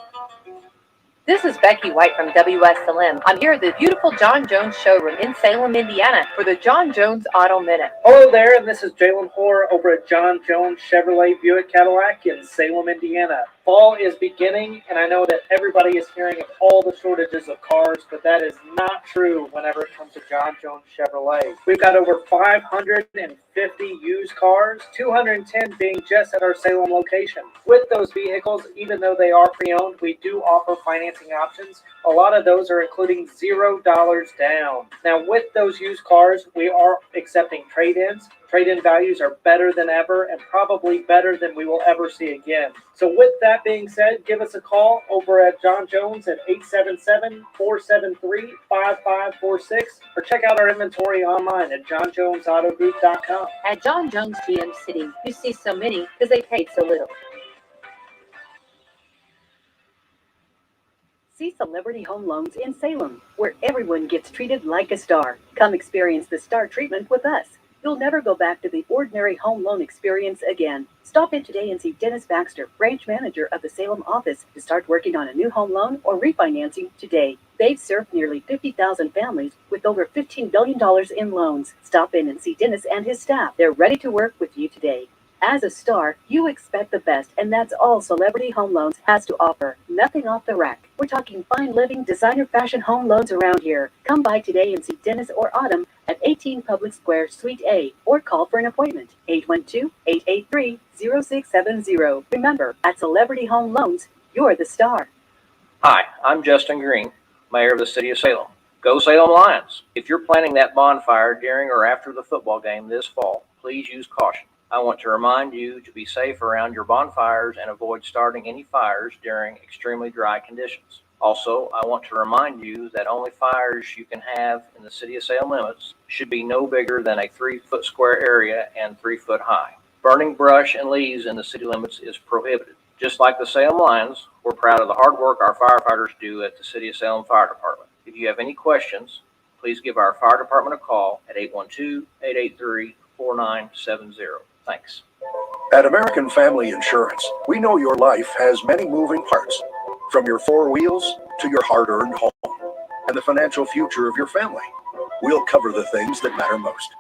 This is Becky White from WSLM. I'm here at the beautiful John Jones showroom in Salem, Indiana for the John Jones Auto Minute. Hello there, and this is Jalen Hoare over at John Jones Chevrolet Buick Cadillac in Salem, Indiana. Fall is beginning, and I know that everybody is hearing of all the shortages of cars, but that is not true whenever it comes to John Jones Chevrolet. We've got over 550 used cars, 210 being just at our Salem location. With those vehicles, even though they are pre-owned, we do offer financing options. A lot of those are including $0 down. Now, with those used cars, we are accepting trade-ins. Trade-in values are better than ever and probably better than we will ever see again. So with that being said, give us a call over at John Jones at 877-473-5546 or check out our inventory online at johnjonesautogroup.com. At John Jones GM City, you see so many because they paid so little. See Celebrity Home Loans in Salem, where everyone gets treated like a star. Come experience the star treatment with us. You'll never go back to the ordinary home loan experience again. Stop in today and see Dennis Baxter, branch manager of the Salem office, to start working on a new home loan or refinancing today. They've served nearly 50,000 families with over $15 billion in loans. Stop in and see Dennis and his staff. They're ready to work with you today. As a star, you expect the best, and that's all Celebrity Home Loans has to offer. Nothing off the rack. We're talking fine living, designer fashion home loans around here. Come by today and see Dennis or Autumn at 18 Public Square, Suite A, or call for an appointment. 812-883-0670. Remember, at Celebrity Home Loans, you're the star. Hi, I'm Justin Green, Mayor of the City of Salem. Go Salem Lions! If you're planning that bonfire during or after the football game this fall, please use caution. I want to remind you to be safe around your bonfires and avoid starting any fires during extremely dry conditions. Also, I want to remind you that only fires you can have in the City of Salem limits should be no bigger than a 3-foot square area and 3 foot high. Burning brush and leaves in the city limits is prohibited. Just like the Salem Lions, we're proud of the hard work our firefighters do at the City of Salem Fire Department. If you have any questions, please give our fire department a call at 812-883-4970. Thanks. At American Family Insurance, we know your life has many moving parts, from your 4 wheels to your hard-earned home and the financial future of your family. We'll cover the things that matter most.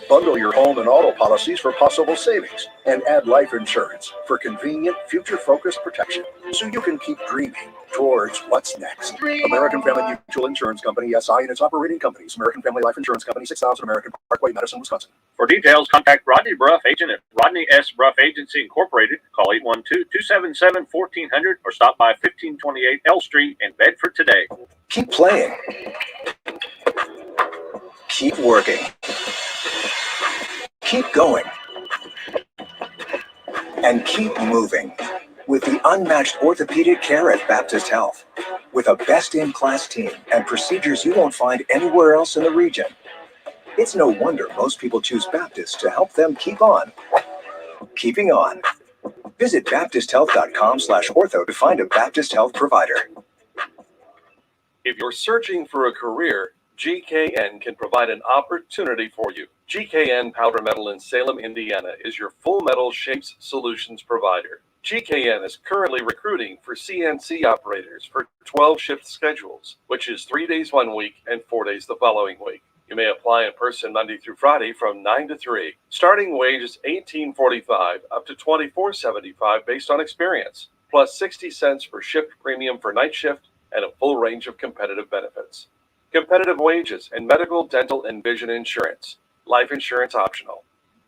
Bundle your home and auto policies for possible savings and add life insurance for convenient, future-focused protection so you can keep dreaming towards what's next. American Family Mutual Insurance Company, SI, and its operating companies. American Family Life Insurance Company, 6000 American Parkway, Madison, Wisconsin. For details, contact Rodney Bruff, agent at Rodney S. Bruff Agency Incorporated. Call 812-277-1400 or stop by 1528 L Street in Bedford today. Keep playing. Keep working. Keep going. And keep moving with the unmatched orthopedic care at Baptist Health. With a best-in-class team and procedures you won't find anywhere else in the region. It's no wonder most people choose Baptist to help them keep on keeping on. Visit baptisthealth.com/ortho to find a Baptist Health provider. If you're searching for a career, GKN can provide an opportunity for you. GKN Powder Metal in Salem, Indiana is your full metal shapes solutions provider. GKN is currently recruiting for CNC operators for 12-shift schedules, which is 3 days one week and 4 days the following week. You may apply in person Monday through Friday from 9 to 3. Starting wage is $18.45 up to $24.75 based on experience, plus 60 cents per shift premium for night shift and a full range of competitive benefits. Competitive wages and medical, dental, and vision insurance. Life insurance optional.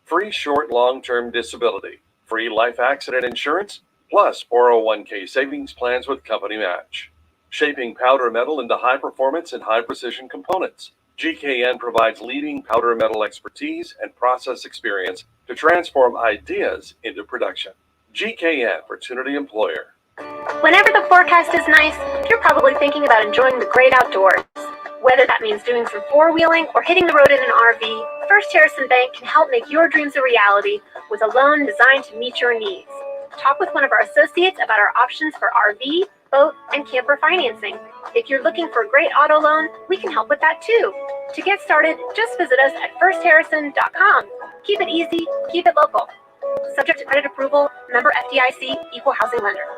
Free short, long-term disability. Free life accident insurance, plus 401k savings plans with company match. Shaping powder metal into high performance and high precision components. GKN provides leading powder metal expertise and process experience to transform ideas into production. GKN Opportunity Employer. Whenever the forecast is nice, you're probably thinking about enjoying the great outdoors. Whether that means doing some four-wheeling or hitting the road in an RV, First Harrison Bank can help make your dreams a reality with a loan designed to meet your needs. Talk with one of our associates about our options for RV, boat, and camper financing. If you're looking for a great auto loan, we can help with that too. To get started, just visit us at firstharrison.com. Keep it easy, keep it local. Subject to credit approval, member FDIC, equal housing lender.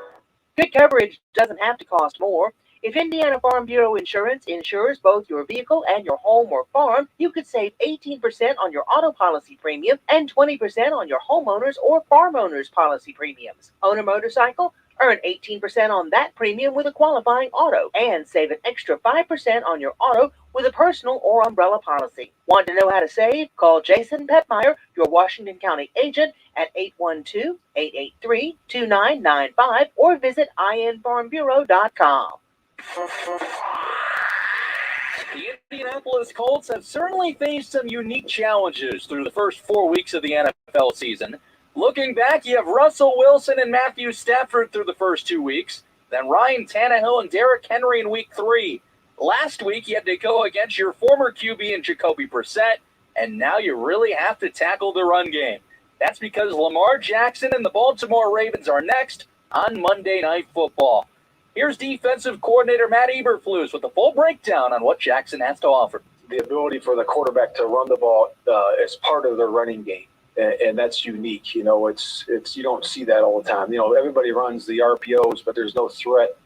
Good coverage doesn't have to cost more. If Indiana Farm Bureau Insurance insures both your vehicle and your home or farm, you could save 18% on your auto policy premium and 20% on your homeowners or farm owners policy premiums. Own a motorcycle? Earn 18% on that premium with a qualifying auto and save an extra 5% on your auto with a personal or umbrella policy. Want to know how to save? Call Jason Petmeyer, your Washington County agent, at 812-883-2995 or visit infarmbureau.com. The Indianapolis Colts have certainly faced some unique challenges through the first 4 weeks of the NFL season. Looking back, you have Russell Wilson and Matthew Stafford through the first 2 weeks, then Ryan Tannehill and Derrick Henry in week 3. Last week, you had to go against your former QB in Jacoby Brissett, and now you really have to tackle the run game. That's because Lamar Jackson and the Baltimore Ravens are next on Monday Night Football. Here's defensive coordinator Matt Eberflus with a full breakdown on what Jackson has to offer. The ability for the quarterback to run the ball is part of their running game, and that's unique. You know, it's you don't see that all the time. You know, everybody runs the RPOs, but there's no threat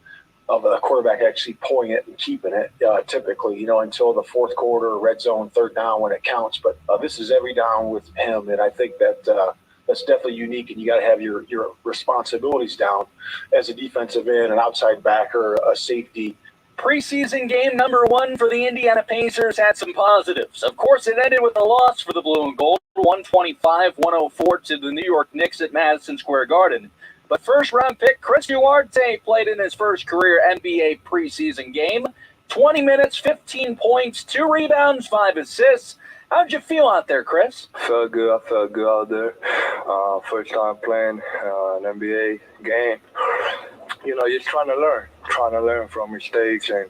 of a quarterback actually pulling it and keeping it typically. You know, until the fourth quarter, red zone, third down when it counts. But this is every down with him, and I think that. That's definitely unique, and you got to have your responsibilities down as a defensive end, an outside backer, a safety. Preseason game number 1 for the Indiana Pacers had some positives. Of course, it ended with a loss for the Blue and Gold, 125-104 to the New York Knicks at Madison Square Garden. But first-round pick Chris Duarte played in his first career NBA preseason game. 20 minutes, 15 points, 2 rebounds, 5 assists. How'd you feel out there, Chris? Felt good. I felt good out there. First time playing an NBA game. You know, just trying to learn from mistakes and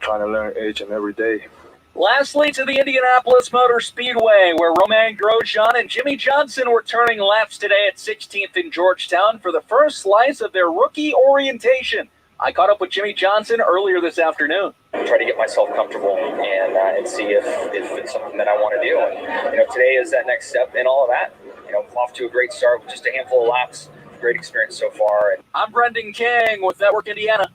trying to learn each and every day. Lastly, to the Indianapolis Motor Speedway, where Romain Grosjean and Jimmy Johnson were turning laps today at 16th in Georgetown for the first slice of their rookie orientation. I caught up with Jimmy Johnson earlier this afternoon. Try to get myself comfortable and see if it's something that I want to do. And, you know, today is that next step in all of that. You know, off to a great start with just a handful of laps. Great experience so far. I'm Brendan King with Network Indiana.